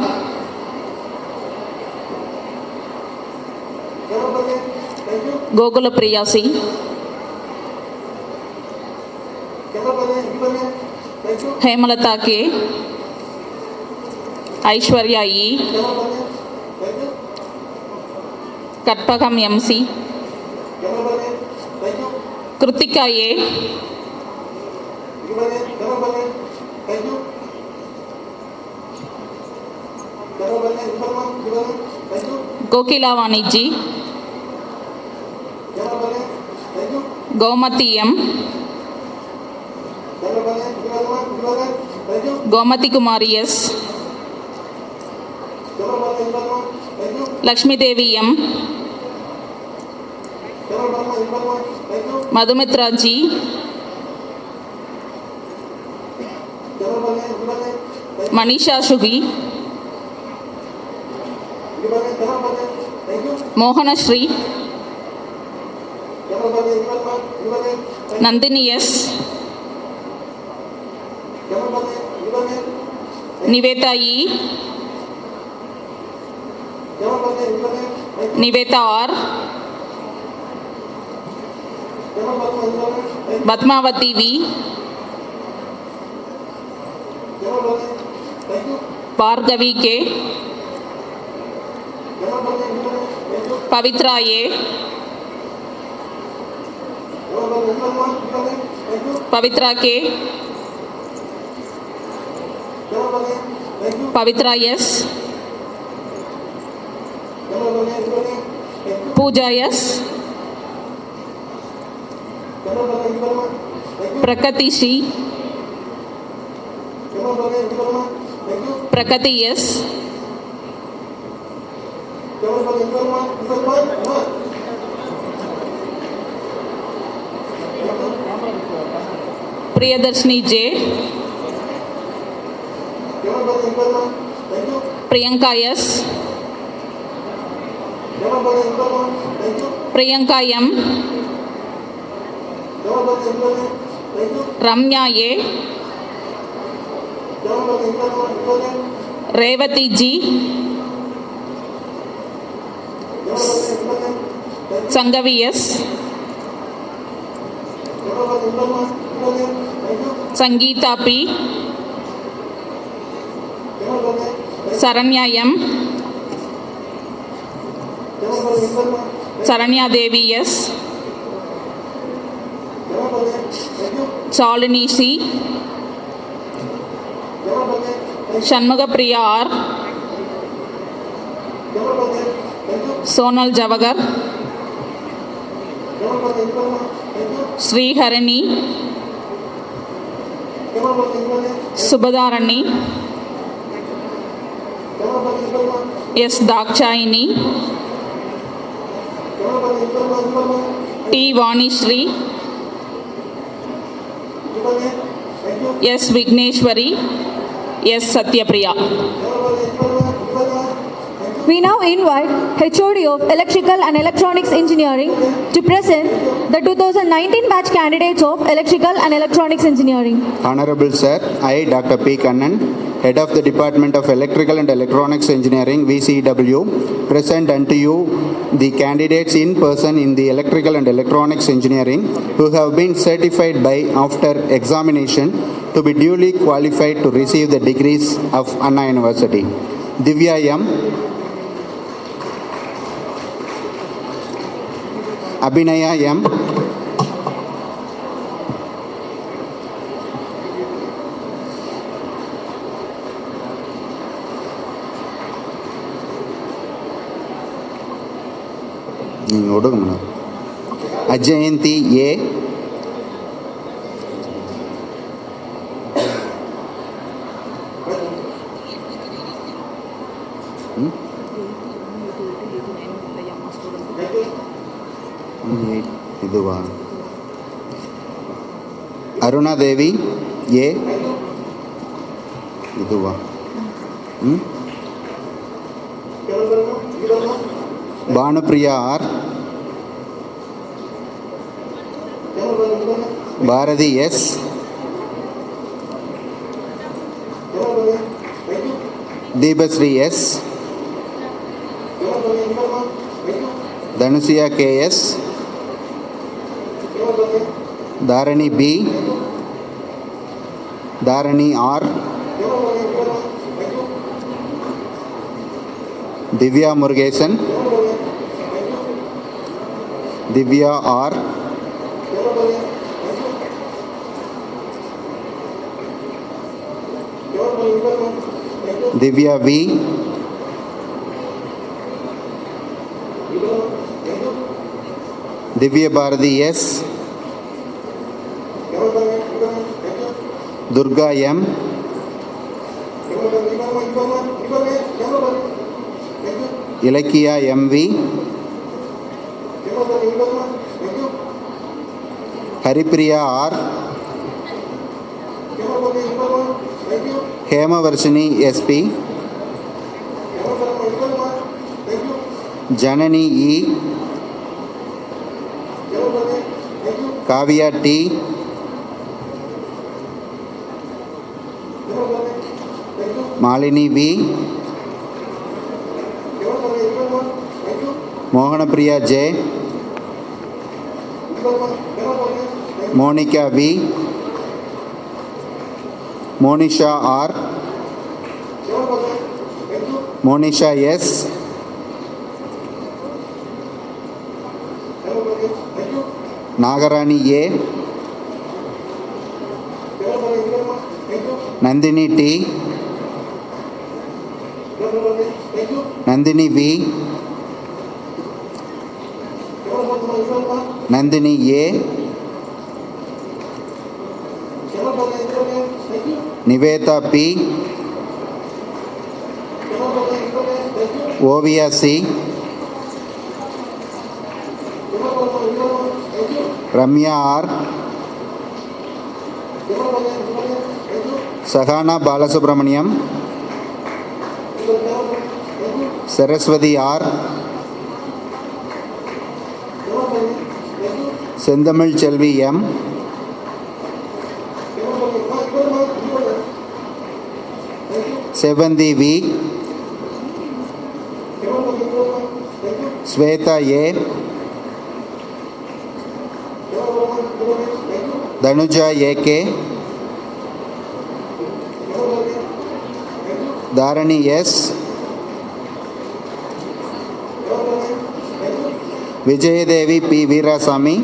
Gogula Priyasi. Hemalata K. Aishwarya E. Katpakam MC. Kritika A. Kokila Vaniji, Gomati M, Gomati Kumari S, Lakshmi Devi M, Madhumitra G, Manisha Shugi, Mohana Shri, Nandini S, Niveta E, Niveta R, Batmavati V, Bhargavi K, Pavitra A, Pavitra K, Pavitra S, Pooja S, Prakati Shri, Prakati S, Priyadarshini J, Priyanka S, Priyanka M, Ramya A, Revati G, Sangavi S, Sangeeta P, Saranya M, Saranya Devi S, Chalini C, Shanmuga Priya R, Sonal Javagar, Sri Harini, Subhadarani, S. Dakshayini, T. Vanishri, S. Vigneshwari, S. Satyapriya. We now invite HOD of Electrical and Electronics Engineering to present the 2019 batch candidates of Electrical and Electronics Engineering. Honorable Sir, I, Dr. P. Kannan, Head of the Department of Electrical and Electronics Engineering, VCW, present unto you the candidates in person in the Electrical and Electronics Engineering who have been certified by after examination to be duly qualified to receive the degrees of Anna University. Divya M, Abhinaya M, Ajayanti A, Aruna Devi A, Bhanupriya R, Bharati S, Deebasri S, Dhanusiya K S, Dharani B, Dharani R, Divya Murugesan, Divya R, Divya V, Divya Bharati S. Durga M. Ilakiya MV. Haripriya R. Hemavarshini SP. Janani E. Kavya T. Malini V. Mohanapriya J. Monica V. Monisha R. Monisha S. Nagarani A. Nandini T. Nandini V. Nandini A. Niveta P. Ovia C. Ramya R. Sahana Balasubramaniam. Saraswati R. Sendamil Chelvi M. Sevanthi V. Sweta A. Danuja AK. Dharani S. Vijayadevi P. Veerasamy.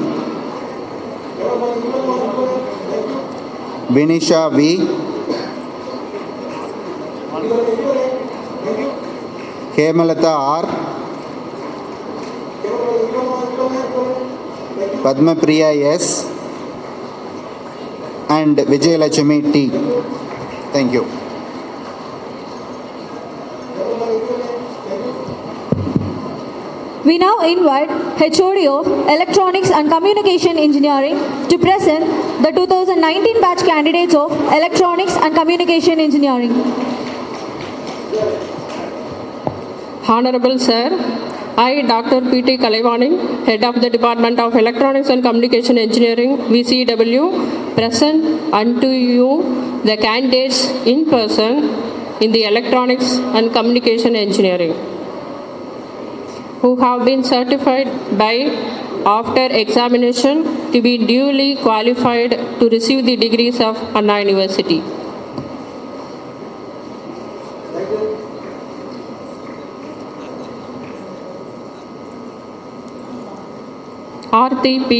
Vinisha V. Hemalata R. Padmapriya S. and Vijayalakshmi T. Thank you. We now invite HOD of Electronics and Communication Engineering to present the 2019 batch candidates of Electronics and Communication Engineering. Honorable Sir, I, Dr. P.T. Kalaivani, Head of the Department of Electronics and Communication Engineering, VCW, present unto you the candidates in person in the Electronics and Communication Engineering, who have been certified by after examination to be duly qualified to receive the degrees of Anna University. RTP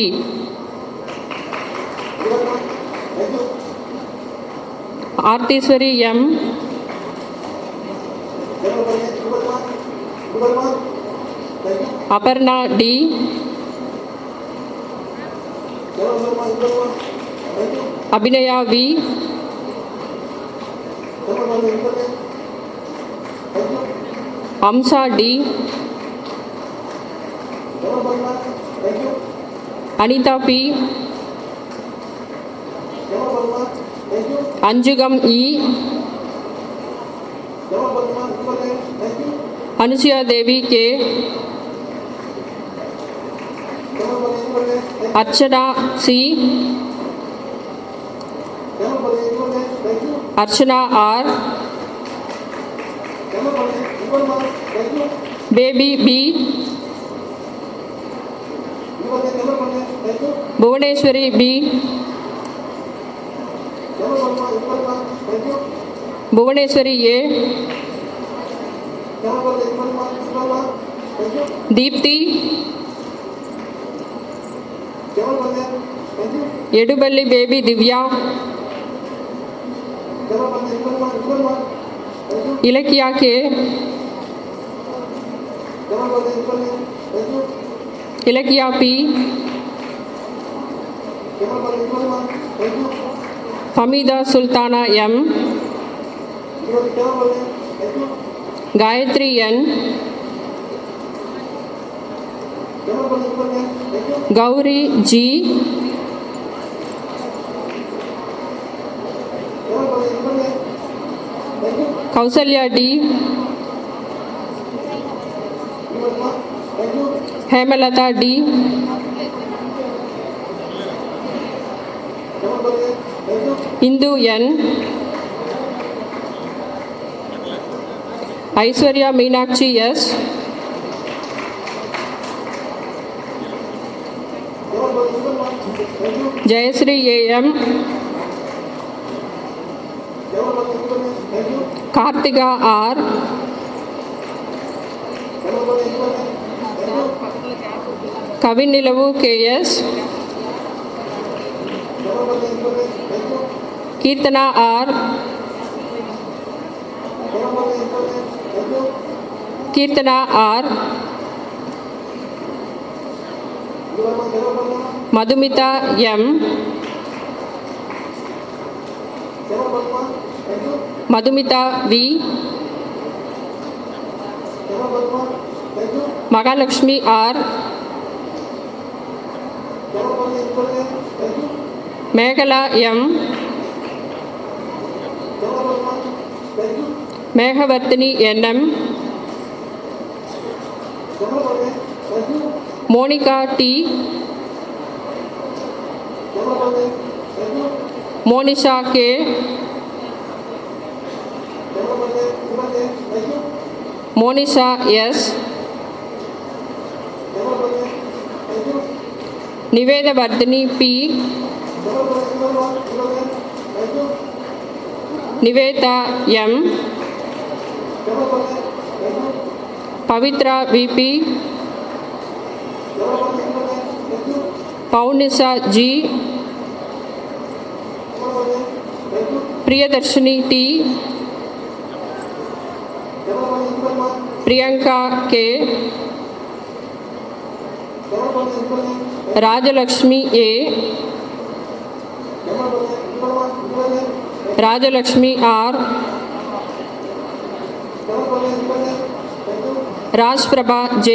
Artiswari M. Aparna D. Abhinaya V. Amsa D. Anita P. Anjugam E. Anusuya Devi K. Archana C. Archana R. Baby B. Bhuvaneshwari B. Bhuvaneshwari A. Deepthi Yeduballi Baby Divya Ilakiya K. Ilakiya P. Hamida Sultana M. Gayatri N. Gauri G. Kausalya D. Hemalata D. Indu N. Aishwarya Meenakshi S. Jayasri A.M. Kartika R. Kavinilavu K.S. Kirtana R. Kirtana R. Madhumita M. Madhumita V. Mahalakshmi R. Meghala M. Meghavartini N.M. Monica T. Monisha K. Monisha S. Niveda Vardhani P. Niveta M. Pavitra VP. Paunisha G. Priyadarshini T. Priyanka K. Rajalakshmi A. Rajalakshmi R. Rajprabha J.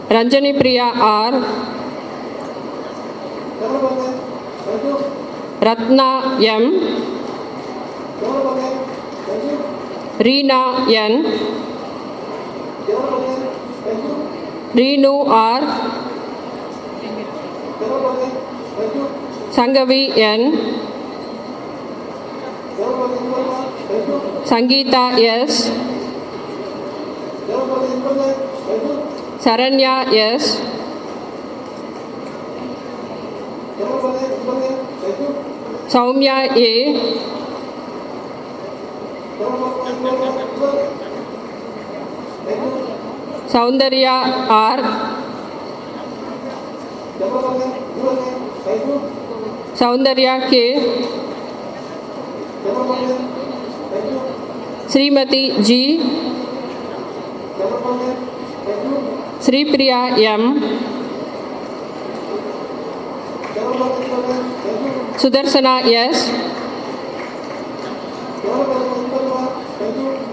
Ranjani Priya R. Ratna M. Reena N. Reenu R. Sangavi N. Sangeeta S. Saranya S. Saumya A. Saundarya R. Saundarya K. Srimati G. Sri Priya M. Sudarsana S.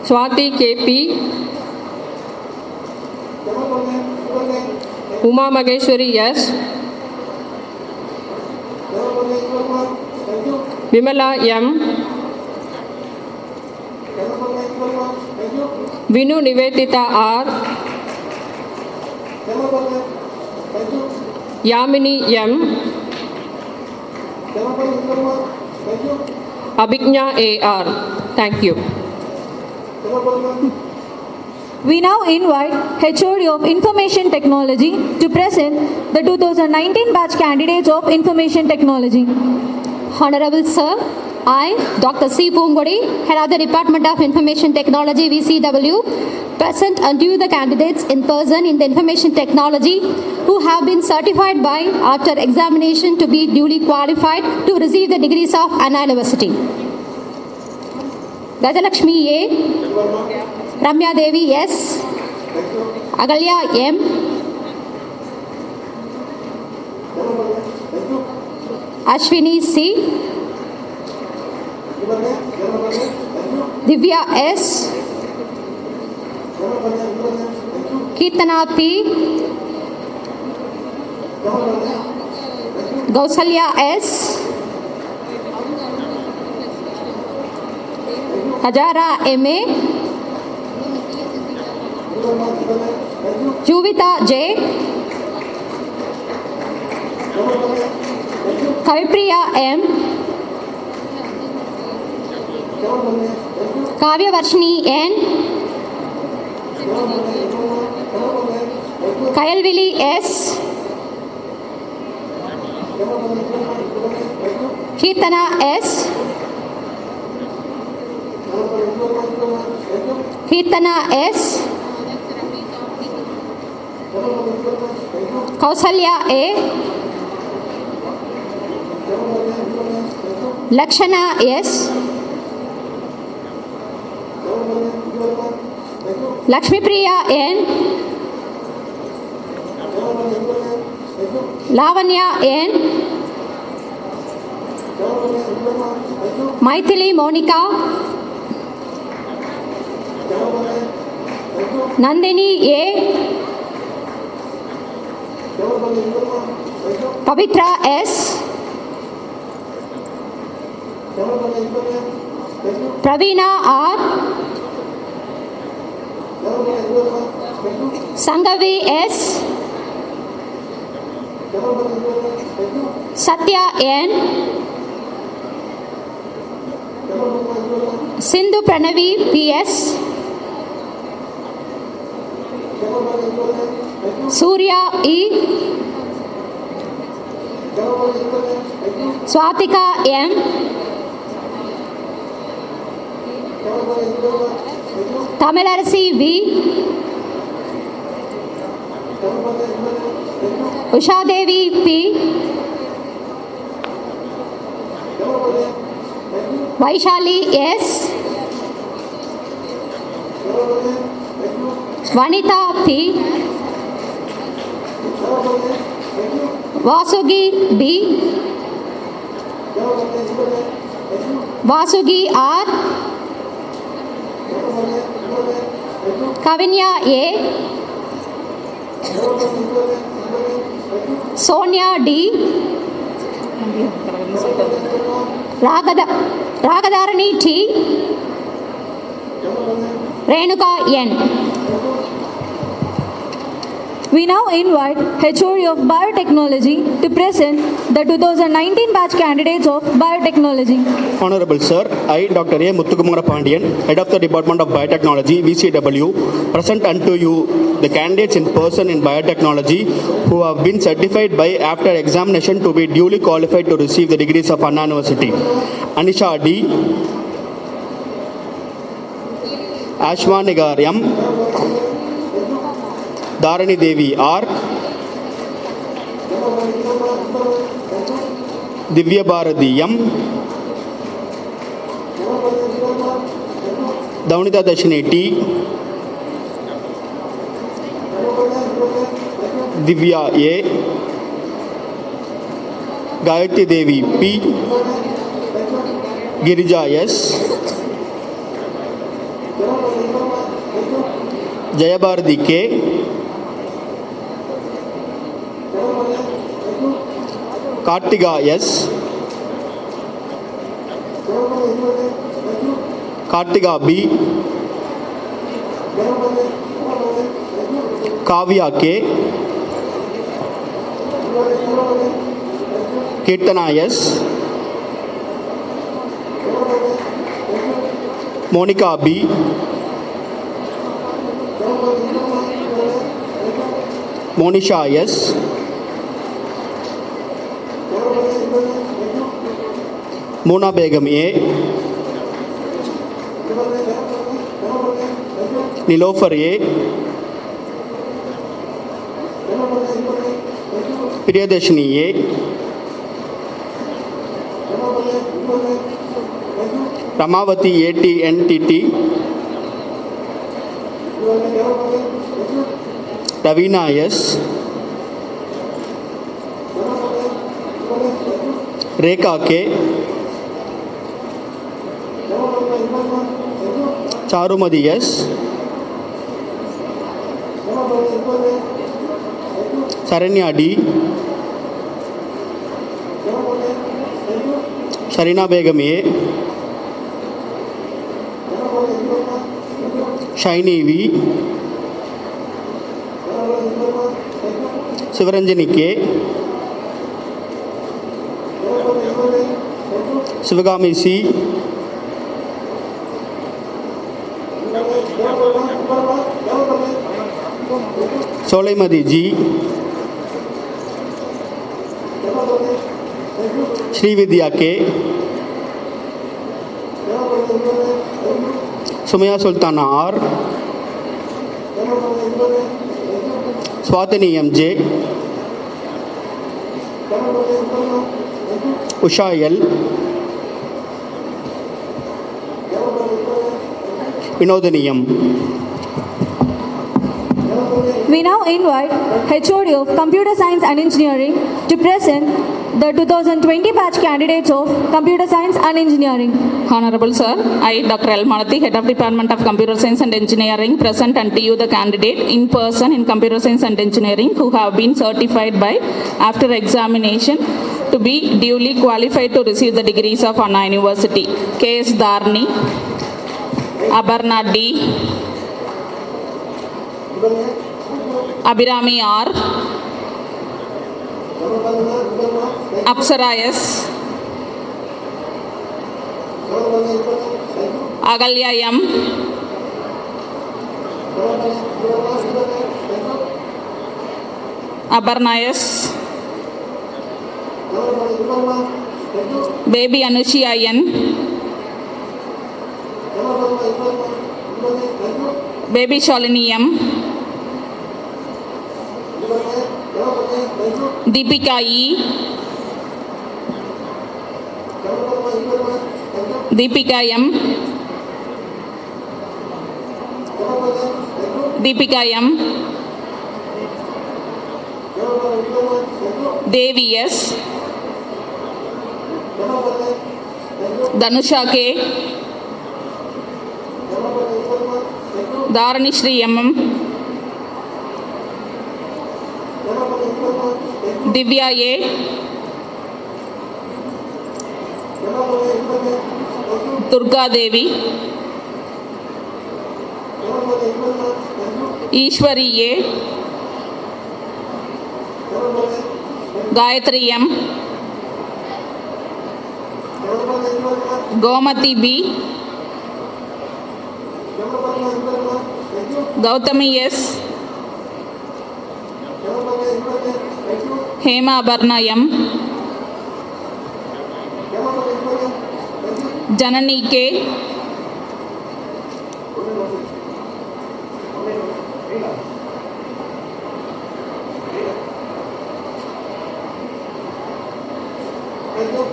Swati KP. Uma Mageshwari S. Vimala M. Vinu Nivedita R. Yamini M. Abhignya A.R. Thank you. We now invite HOD of Information Technology to present the 2019 batch candidates of Information Technology. Honorable Sir, I, Dr. C. Pungodi, Head of the Department of Information Technology, VCW, present unto you the candidates in person in the Information Technology who have been certified by after examination to be duly qualified to receive the degrees of Anna University. Gajalakshmi A. Ramya Devi S. Agalya M. Ashwini C. Divya S. Kirtana P. Gausalya S. Hajara M.A. Juvita J. Kavipriya M. Kavya Varshini N. Kayalvili S. Kirtana S. Kirtana S. Kausalya A. Lakshana S. Lakshmi Priya N. Lavanya N. Maithili Monica. Nandini A. Pavitra S. Praveena R. Sangavi S. Satya N. Sindhu Pranavi PS. Surya E. Swatika M. Tamilarasi V. Usha Devi P. Vaishali S. Vanita P. Vasugi B. Vasugi R. Kavinya A. Sonia D. Ragadharani T. Renuka N. We now invite HOD of Biotechnology to present the 2019 batch candidates of Biotechnology. Honorable Sir, I, Dr. A. Muthukumara Pandian, Head of the Department of Biotechnology, VCW, present unto you the candidates in person in biotechnology who have been certified by after examination to be duly qualified to receive the degrees of Anna University. Anisha D. Ashwanigar M. Dharani Devi R. Divya Bharati M. Daunita Dashini T. Divya A. Gayatri Devi P. Girija S. Jayabharati K. Kartiga S. Kartiga B. Kavya K. Kirtana S. Monica B. Monisha S. Mona Begum A. Nilofer A. Priyadashini A. Ramavati ATNTT. Ravina S. Rekha K, Charumadi S, Saranya D, Sharina Begum A, Shiny V, Sivaranjani K, Sivagami C, Solaimadi G, Srividya K, Sumaya Sultana R, Swatini MJ, Usha L, Vinodani M. We now invite HOD of Computer Science and Engineering to present the 2020 batch candidates of Computer Science and Engineering. Honorable Sir, I, Dr. Elmanathi, Head of Department of Computer Science and Engineering, present unto you the candidate in person in Computer Science and Engineering who have been certified by, after examination, to be duly qualified to receive the degrees of Anna University. K.S. Dharni, Abarna D, Abhirami R, Apsara S, Agalya M, Abarna S, Baby Anushya N, Baby Shalini M, Deepika E, Deepika M, Deepika M, Devi S, Dhanusha K, Dharanishri M, Divya A, Durga Devi, Ishwari A, Gayatri M, Gomati B, Gautami S, Hema Abarna M, Janani K,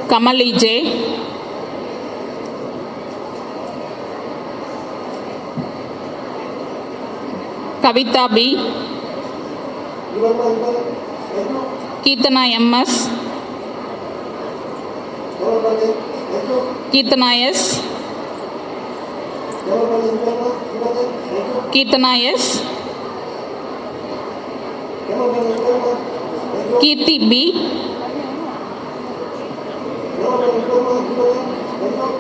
Kamali J, Kavita B, Kirtana MS, Kirtana S, Kirtana S, Kirti B,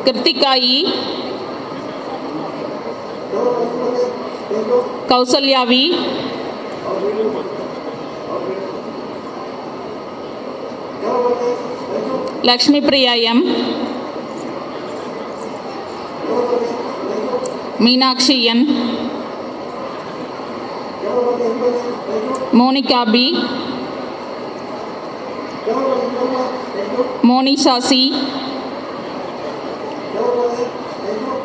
Kritika E, Kausalya V, Lakshmi Priya M, Meenakshi N, Monica B, Monisha C,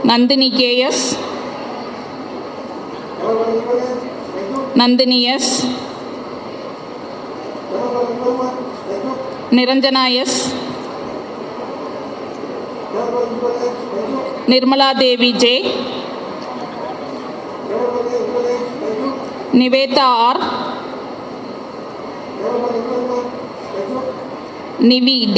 Nandini KS, Nandini S, Niranjana S, Nirmala Devi J, Niveta R, Nivi D,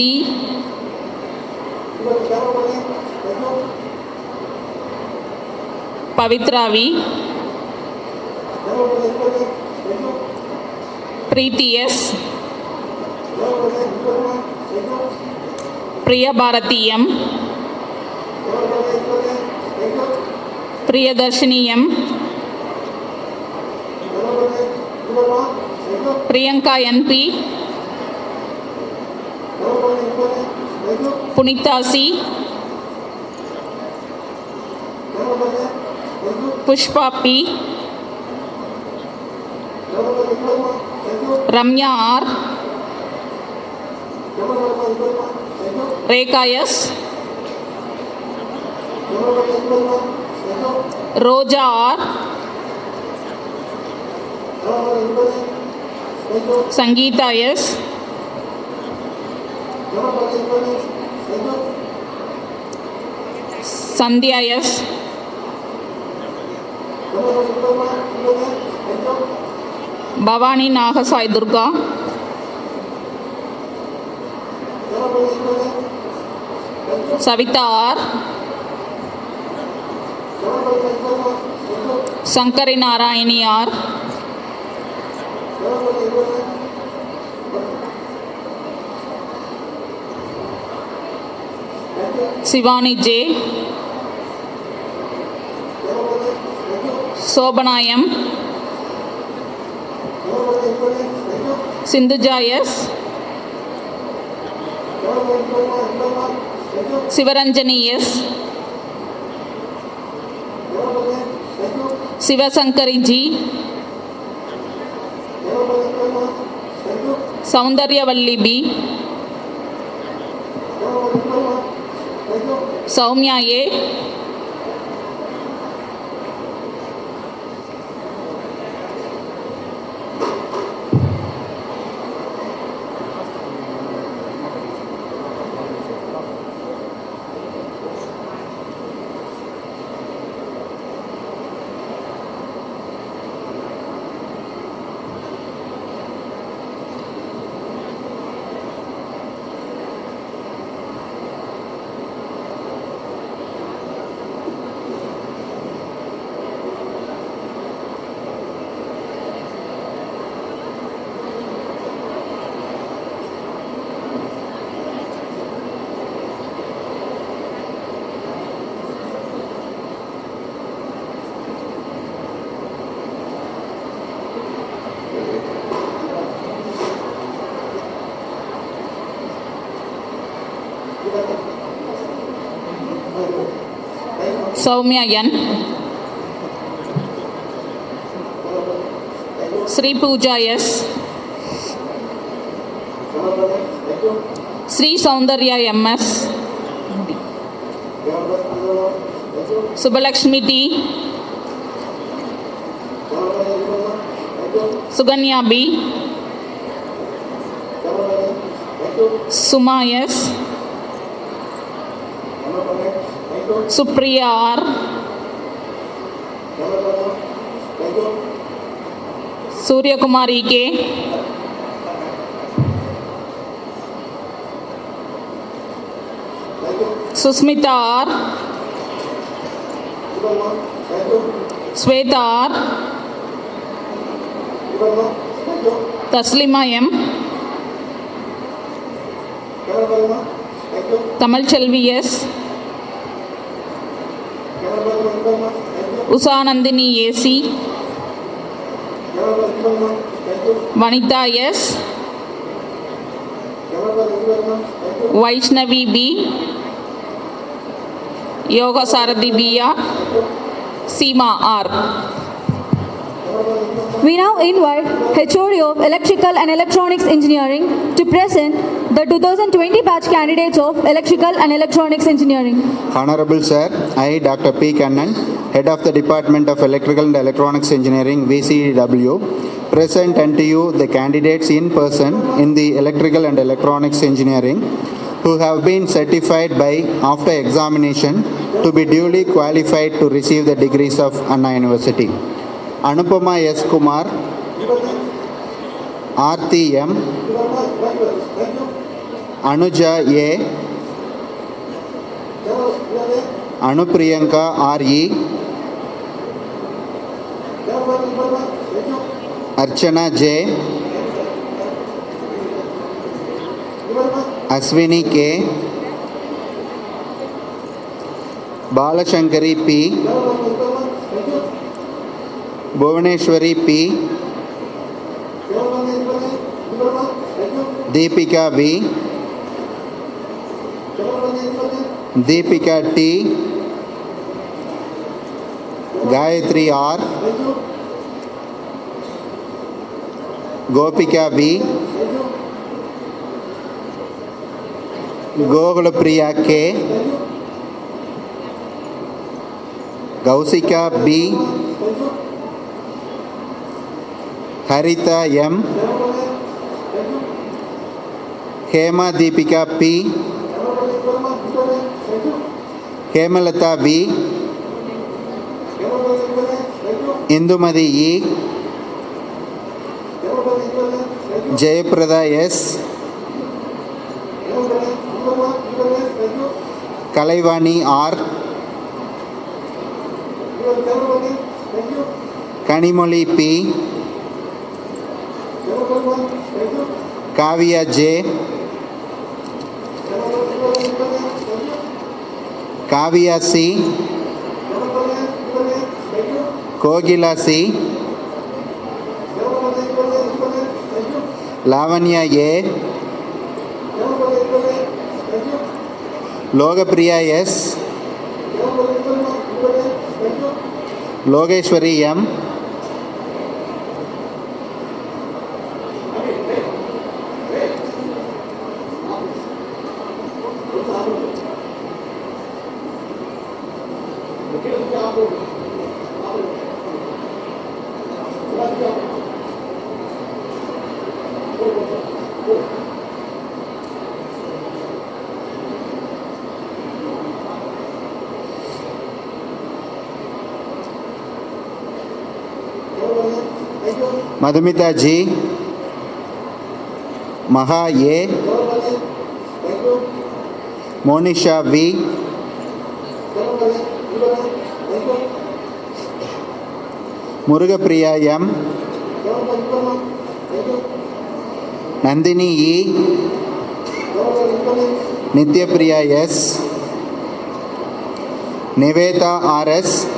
Pavitra V, Preeti S, Priya Bharati M, Priyadarshini M, Priyanka NP, Punita C, Pushpa P, Ramya R, Rekha S, Roja R, Sangeeta S, Sandhya S, Bhavani Nagasai Durga, Savita R, Sankari Narayani R, Sivani J, Sobana M, Sindhuja S, Sivaranjani S, Sivasankari G, Soundaryavalli B, Soumya A, Soumya N, Sri Pooja S, Sri Soundarya MS, Subbalakshmi T, Suganya B, Suma S, Supriya R, Surya Kumari K, Susmita R, Sweta R, Taslima M, Tamal Chelvi S, Usanandini AC, Vanita S, Vaishnavi B, Yoga Sarathi B R, Seema R. We now invite HOD of Electrical and Electronics Engineering to present the 2020 batch candidates of Electrical and Electronics Engineering. Honorable Sir, I, Dr. P. Kannan, Head of the Department of Electrical and Electronics Engineering, VCW, present unto you the candidates in person in the Electrical and Electronics Engineering who have been certified by, after examination, to be duly qualified to receive the degrees of Anna University. Anupama S. Kumar, Aarti M, Anuja A, Anupriyanka R.E., Archana J., Aswini K., Balashankari P., Bhuvaneshwari P., Deepika V., Deepika T., Gayatri R., Gopika V., Gogulapriya K., Gausika B., Harita M., Hema Deepika P., Hemalata V., Indumadi E., Jayaprada S., Kalaivani R., Kanimoli P., Kavya J., Kavya C., Kogila C., Lavanya A., Logapriya S., Logeshwari M., Madhumita G., Maha A., Monisha V., Murugapriya M., Nandini E., Nityapriya S., Niveta R.S.,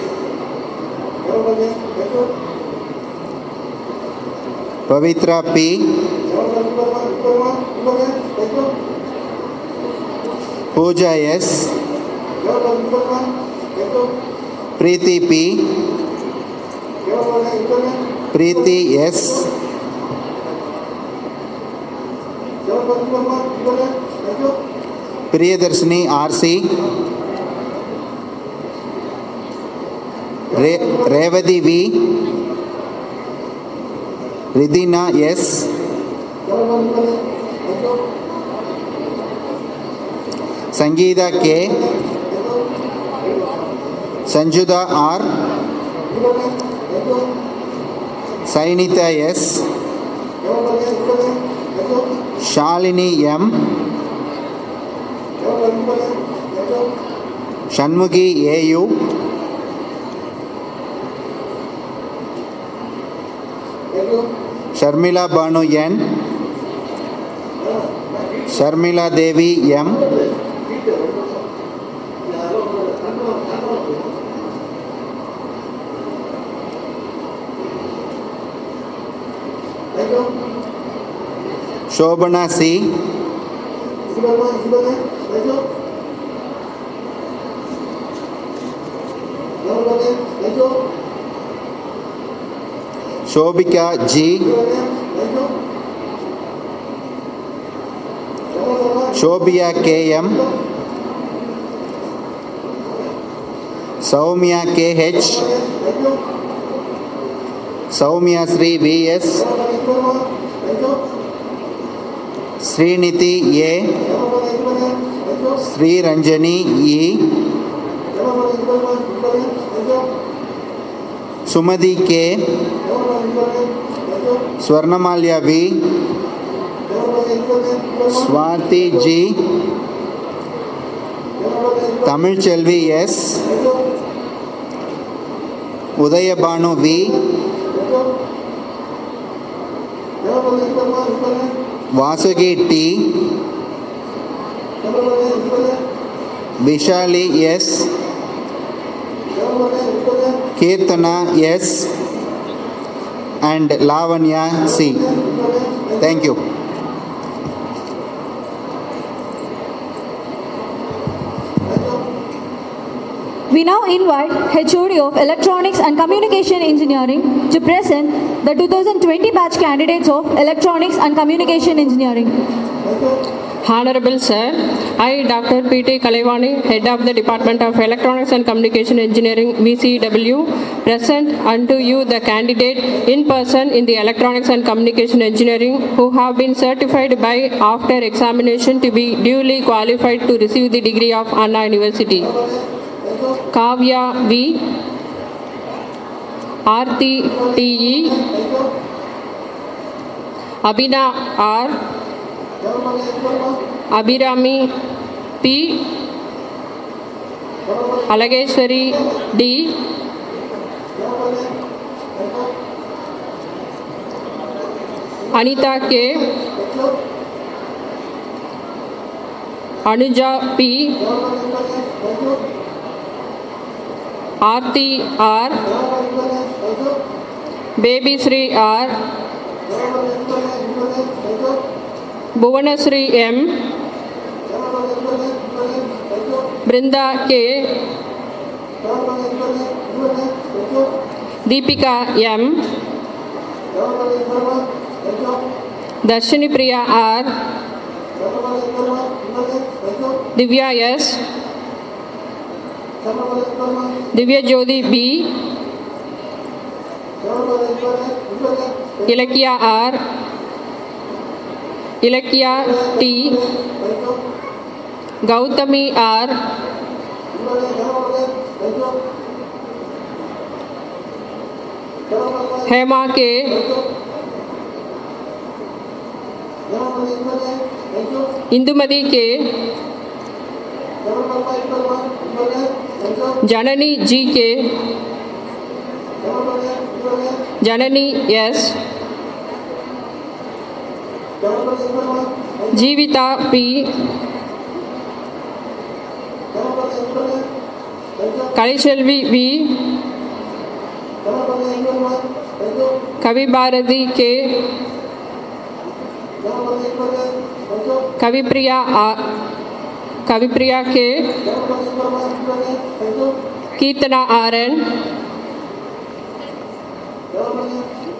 Pavitra P., Pooja S., Preeti P., Preeti S., Priyadarshini R.C., Revati V., Ridina S., Sangeeta K., Sanjuda R., Sainita S., Shalini M., Shanmugi A.U., Sharmila Banu N., Sharmila Devi M., Shobana C., Shobika G., Shobia K.M., Saumya K.H., Saumya Sri V.S., Sriniti A., Sri Ranjani E., Sumadi K., Swarnamalya V., Swati G., Tamil Chelvi S. Udayabanu V. Vasugi T. Vishali S. Kirtana S. and Lavanya C. Thank you. We now invite HOD of Electronics and Communication Engineering to present the 2020 batch candidates of Electronics and Communication Engineering. Honorable Sir, I, Dr. P.T. Kalaivani, Head of the Department of Electronics and Communication Engineering, VCW, present unto you the candidate in person in the Electronics and Communication Engineering who have been certified by after examination to be duly qualified to receive the degree of Anna University. Kavya V. Aarti T.E. Abhina R. Abhirami P. Alageshwari D. Anita K. Anuja P. Aarti R. Baby Sri R. Bhuvanasri M. Brinda K. Deepika M. Darshini Priya R. Divya S. Divya Jyoti B. Ilakya R. Ilakya T. Gautami R. Hema K. Indumati K. Janani G K. Janani S. Jeevita P. Kalishelvi V. Kavi Bharati K. Kavipriya K. Kirtana RN.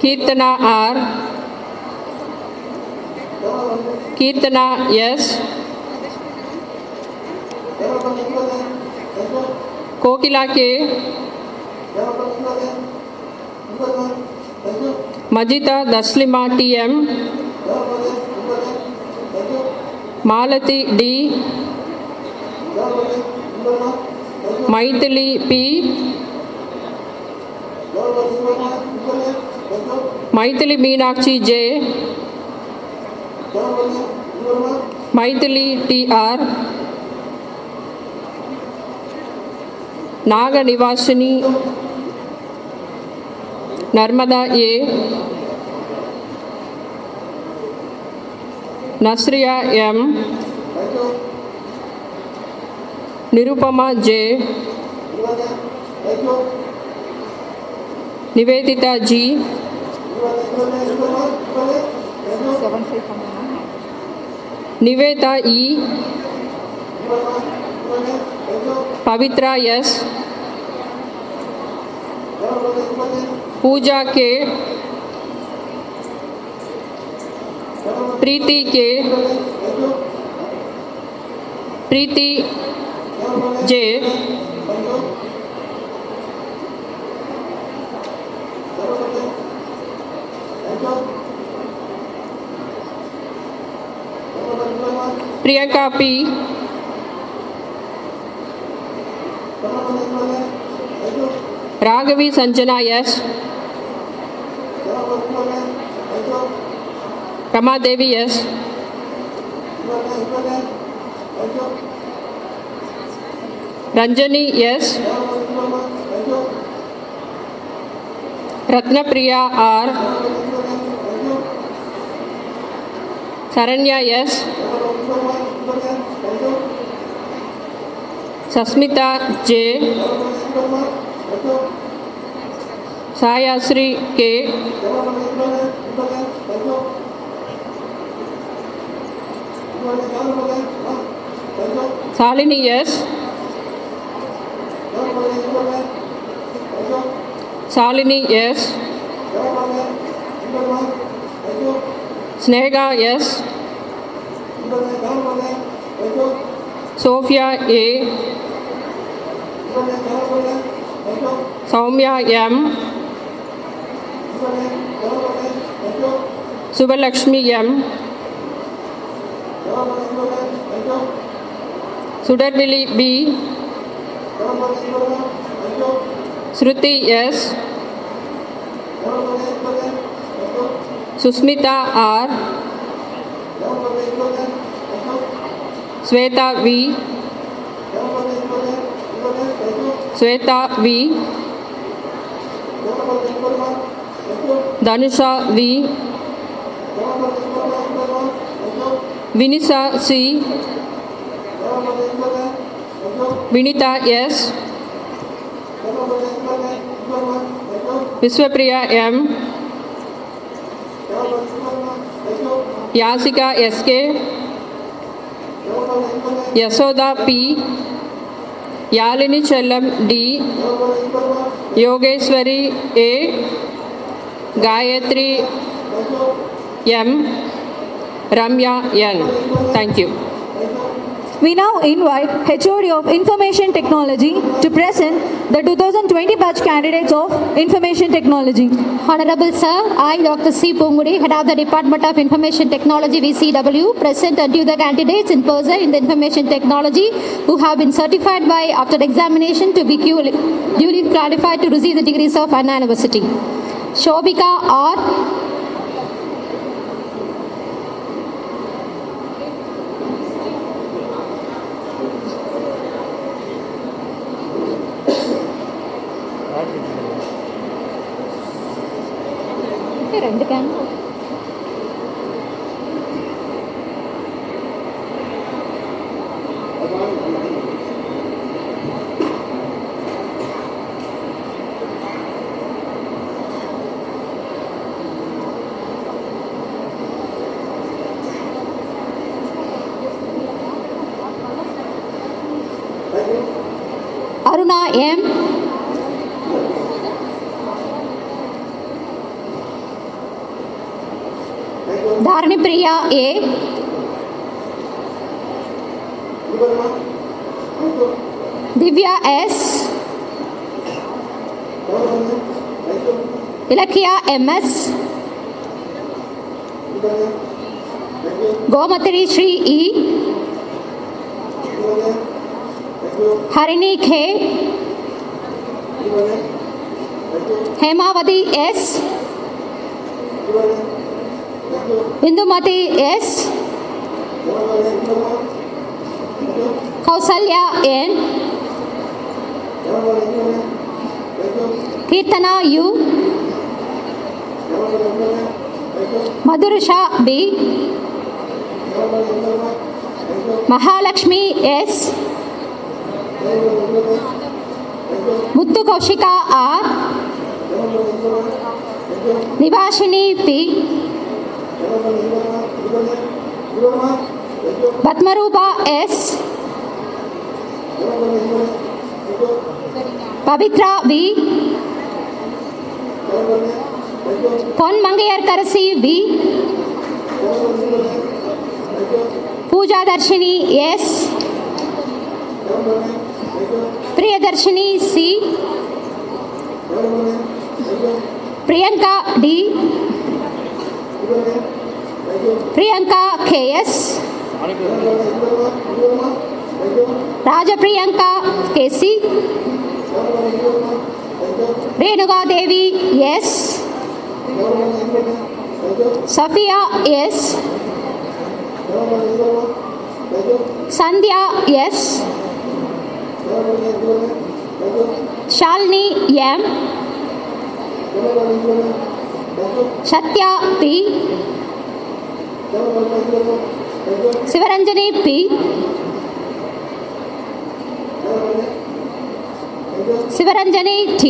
Kirtana R. Kirtana S. Kokila K. Majita Daslima TM. Malati D. Maithili P. Maithili Meenakshi J. Maithili TR. Naga Nivasini Narmada A. Nasriya M. Nirupama J. Nivedita G. Niveta E. Pavitra S. Pooja K. Preeti K. Preeti J. Priyanka P. Raghavi Sanjana S. Ramadevi S. Ranjani S. Ratnapriya R. Saranya S. Sasmita J. Sayasri K. Salini S. Salini S. Snega S. Sophia A. Soumya M. Subhalakshmi M. Sudarvili B. Shruti S. Susmita R. Sweta V. Sweta V. Danusha V. Vinisa C. Vinita S. Viswapriya M. Yasika SK. Yasoda P. Yalini Chellam D. Yogeshwari A. Gayatri M. Ramya N. Thank you. We now invite HOD of Information Technology to present the 2020 batch candidates of Information Technology. Honorable Sir, I, Dr. C. Pongudi, Head of the Department of Information Technology, VCW, present unto you the candidates in person in the Information Technology who have been certified by after examination to be duly qualified to receive the degrees of Anna University. Shobika R. ரெண்டு can Aruna M. Dharani Priya A. Divya S. Ilakya MS. Gomatri Shri E. Harini K. Hemavati S. Indumati S. Kausalya N. Kirtana U. Madhurasha B. Mahalakshmi S. Muttu Kaushika R. Nivashini P. Padmarupa S. Pavitra V. Pon Mangayarkarasi V. Pooja Darshini S. Priyadarshini C. Priyanka D. Priyanka KS. Raja Priyanka KC. Renuga Devi yes. Safia yes. Sandhya yes. Shalini M. Satya P. Sivaranjani P. Sivaranjani T.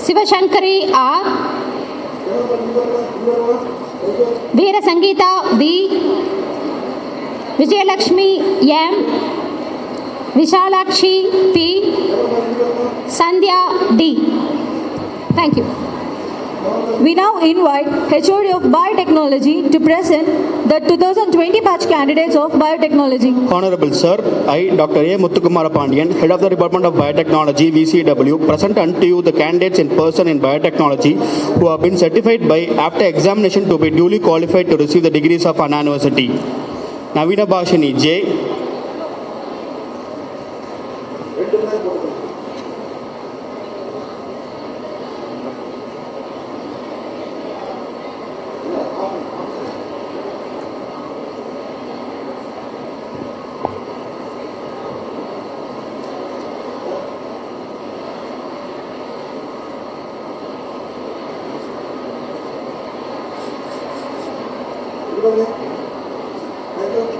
Sivashankari R. Veera Sangeeta B. Vijayalakshmi M. Vishalakshi P. Sandhya D. Thank you. We now invite HOD of Biotechnology to present the 2020 batch candidates of Biotechnology. Honorable Sir, I, Dr. A. Muthukumara Pandian, Head of the Department of Biotechnology, VCW, present unto you the candidates in person in biotechnology who have been certified by after examination to be duly qualified to receive the degrees of an university. Navina Bhashini J.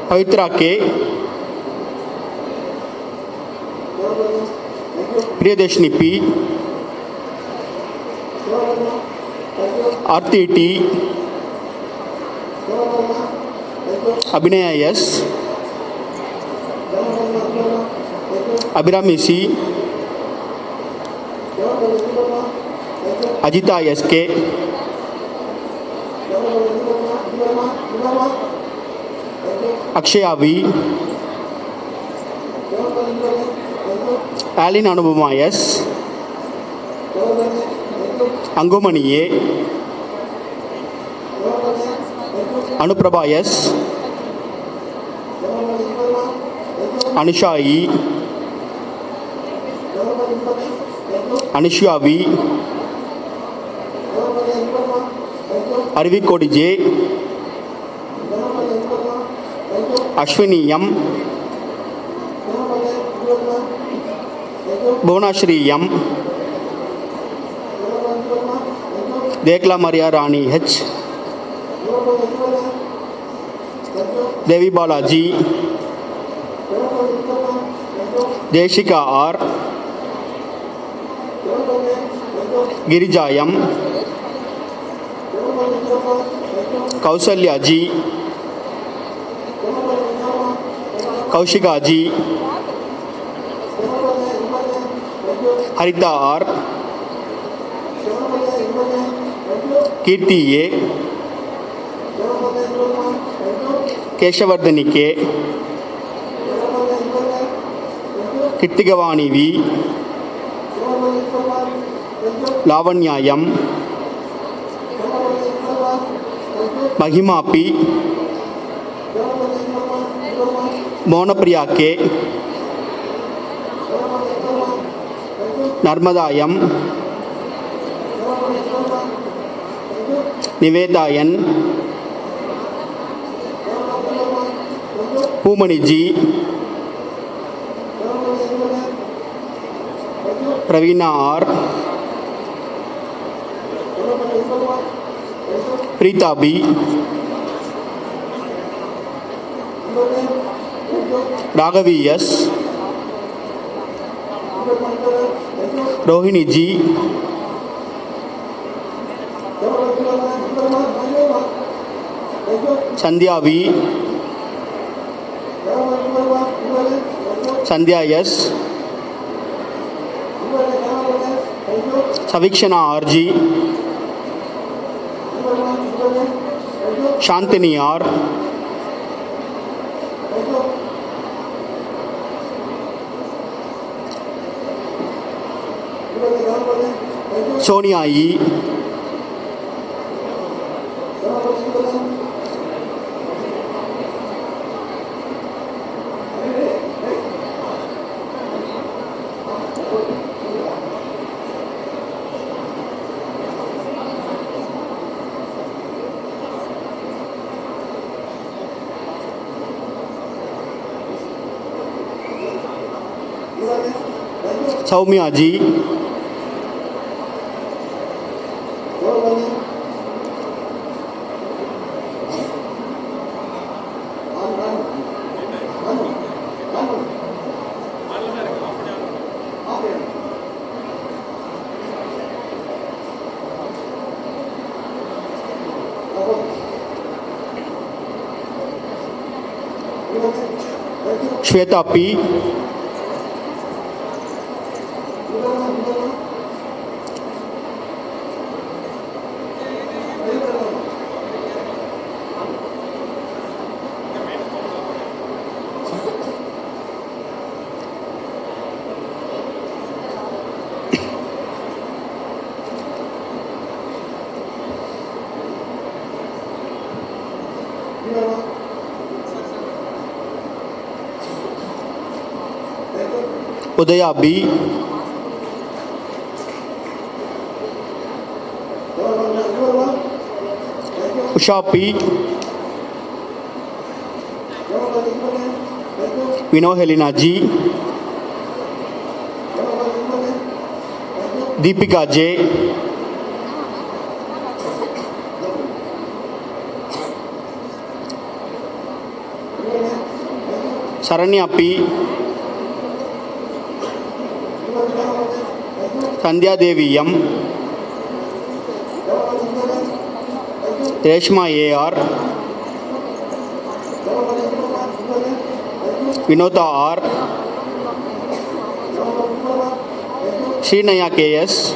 Pavitra K. Priyadeshni P. Arti T. Abhinaya S. Abhirami C. Ajita SK. Akshaya V. Alin Anubhama S. Angomani A. Anuprabha S. Anisha E. Anishya V. Arivikodi J. Ashwini M. Bhunashri M. Dekla Maria Rani H. Devi Balaji. Jeshika R. Girija M. Kausalya G. Kaushika G. Harita R. Kirti A. Keshavardhani K. Kittigavani V. Lavanya M. Mahima P. Monapriya K. Narmada M. Niveda N. Pumani G. Pravina R. Preeta B. Raghavi S. Rohini G. Sandhya V. Sandhya S. Savikshana RG. Shantini R. Sonia E. Soumya Ji, Shweta P, Udaya B, Usha P, Vino Helena G, Deepika J, Saranya P, Sandhya Devi M, Reshma AR, Vinota R, Srinaya KS,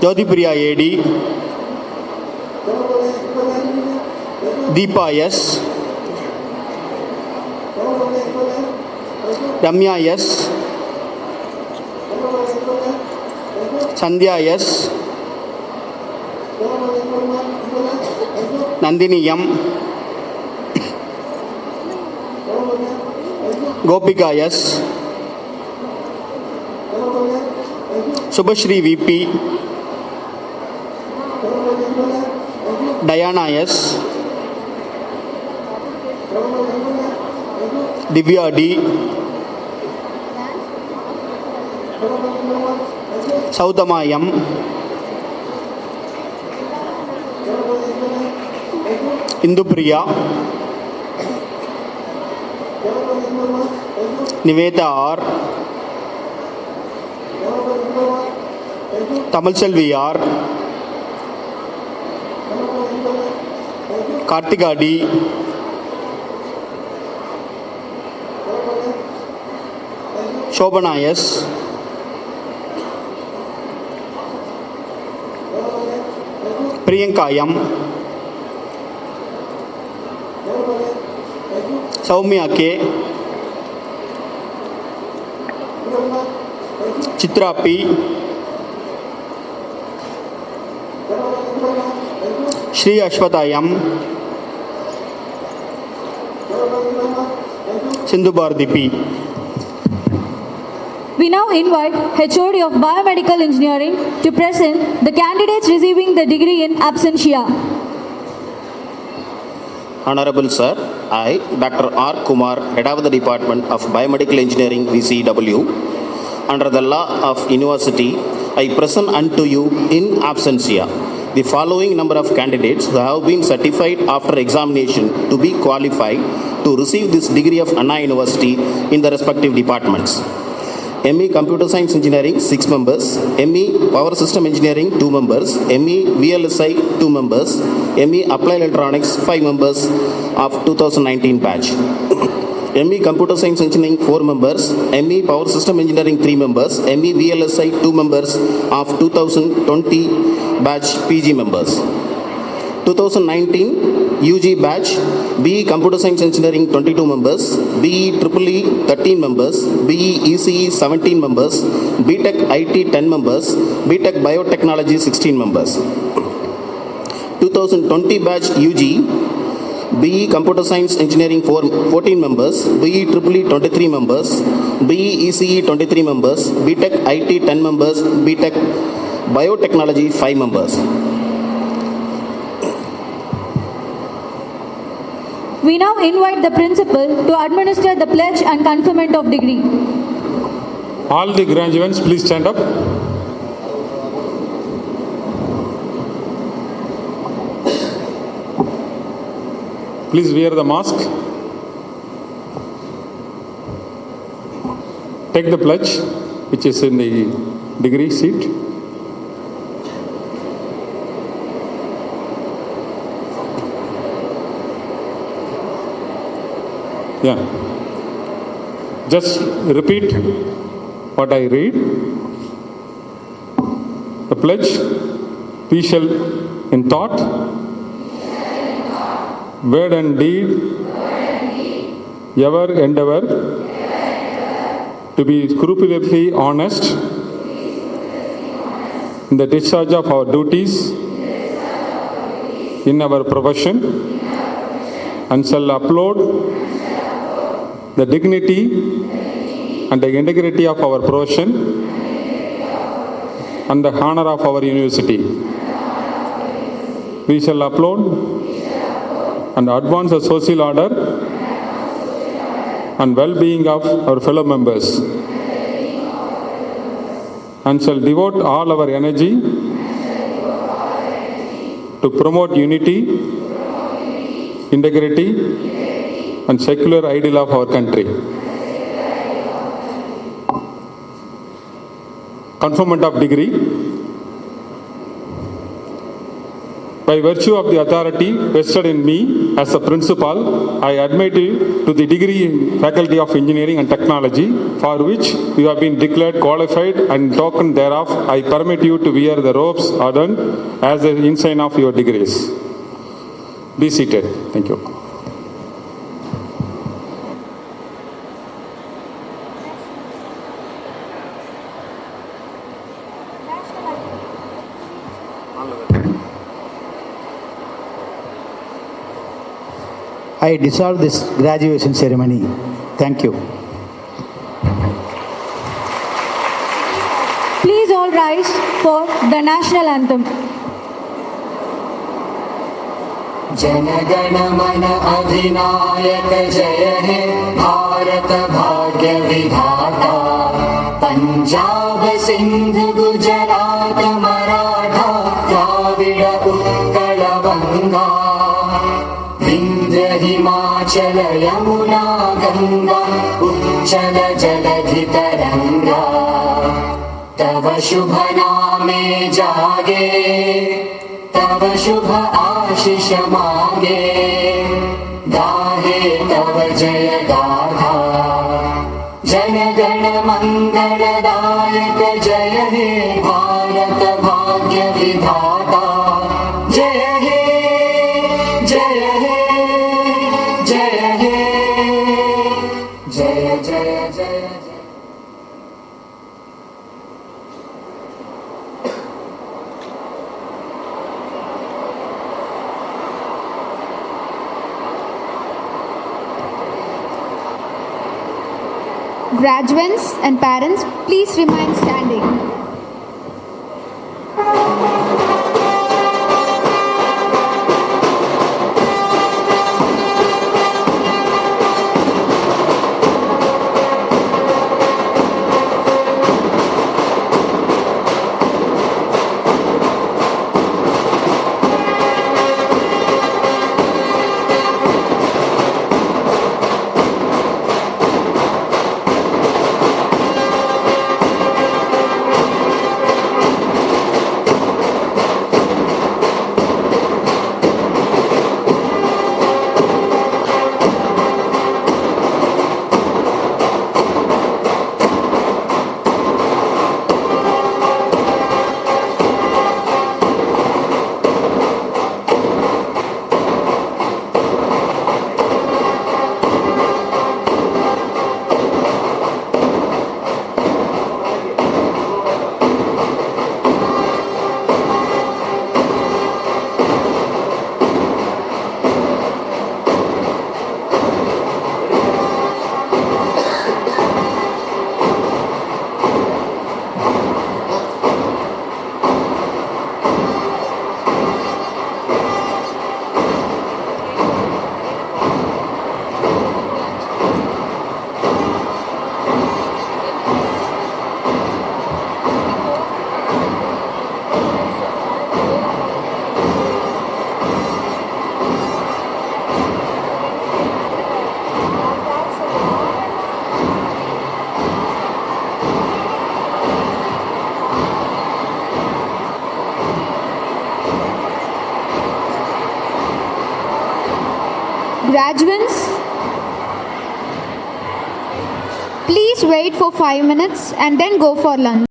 Jyotipriya AD, Deepa S, Ramya S, Sandhya S, Nandini M, Gopika S, Subhashri VP, Diana S, Divya D, Sautama M, Indupriya, Niveta R, Tamal Selvi R, Kartika D, Shobana S, Priyanka M, Soumya K, Chitra P, Shri Ashwata M, Sindhu Bharati P. We now invite HOD of Biomedical Engineering to present the candidates receiving the degree in absentia. Honorable Sir, I, Dr. R. Kumar, Head of the Department of Biomedical Engineering, VCW, under the law of University, I present unto you in absentia the following number of candidates who have been certified after examination to be qualified to receive this degree of Anna University in the respective departments. ME Computer Science Engineering 6 members, ME Power System Engineering 2 members, ME VLSI 2 members, ME Applied Electronics 5 members of 2019 batch. ME Computer Science Engineering 4 members, ME Power System Engineering 3 members, ME VLSI 2 members of 2020 batch PG members. 2019 UG batch, BE Computer Science Engineering 22 members, BE EEE 13 members, BE ECE 17 members, BTech IT 10 members, BTech Biotechnology 16 members. 2020 batch UG, BE Computer Science Engineering 14 members, BE EEE 23 members, BE ECE 23 members, BTech IT 10 members, BTech Biotechnology 5 members. We now invite the principal to administer the pledge and conferment of degree. All the graduates, please stand up. Please wear the mask. Take the pledge, which is in the degree seat. Yeah. Just repeat what I read. The pledge, we shall in thought, word and deed, ever endeavor to be scrupulously honest in the discharge of our duties in our profession, and shall uphold the dignity and the integrity of our profession and the honor of our university. We shall uphold and advance the social order and well-being of our fellow members, and shall devote all our energy to promote unity, integrity, and secular ideal of our country. Conferment of degree. By virtue of the authority vested in me as a principal, I admit you to the degree in Faculty of Engineering and Technology, for which you have been declared qualified, and in token thereof, I permit you to wear the robes adorned as the ensign of your degrees. Be seated. Thank you. I dissolve this graduation ceremony. Thank you. Please all rise for the national anthem. जनगण मन अधिनायक जय हे भारत भाग्य विधाता पंजाब सिंध गुजरात मराठा द्राविड़ उत्कल बंगा विंध्य हिमाचल यमुना गंगा उच्चल जलधि तरंगा तव शुभ नामे जागे तव शुभ आशीष मांगे गाहे तव जय गाथा जनगण मंगलदायक जय हे भारत भाग्य विधाता जय हे जय हे जय हे जय जय जय Graduates and parents, please remain standing. Graduates, please wait for 5 minutes and then go for lunch.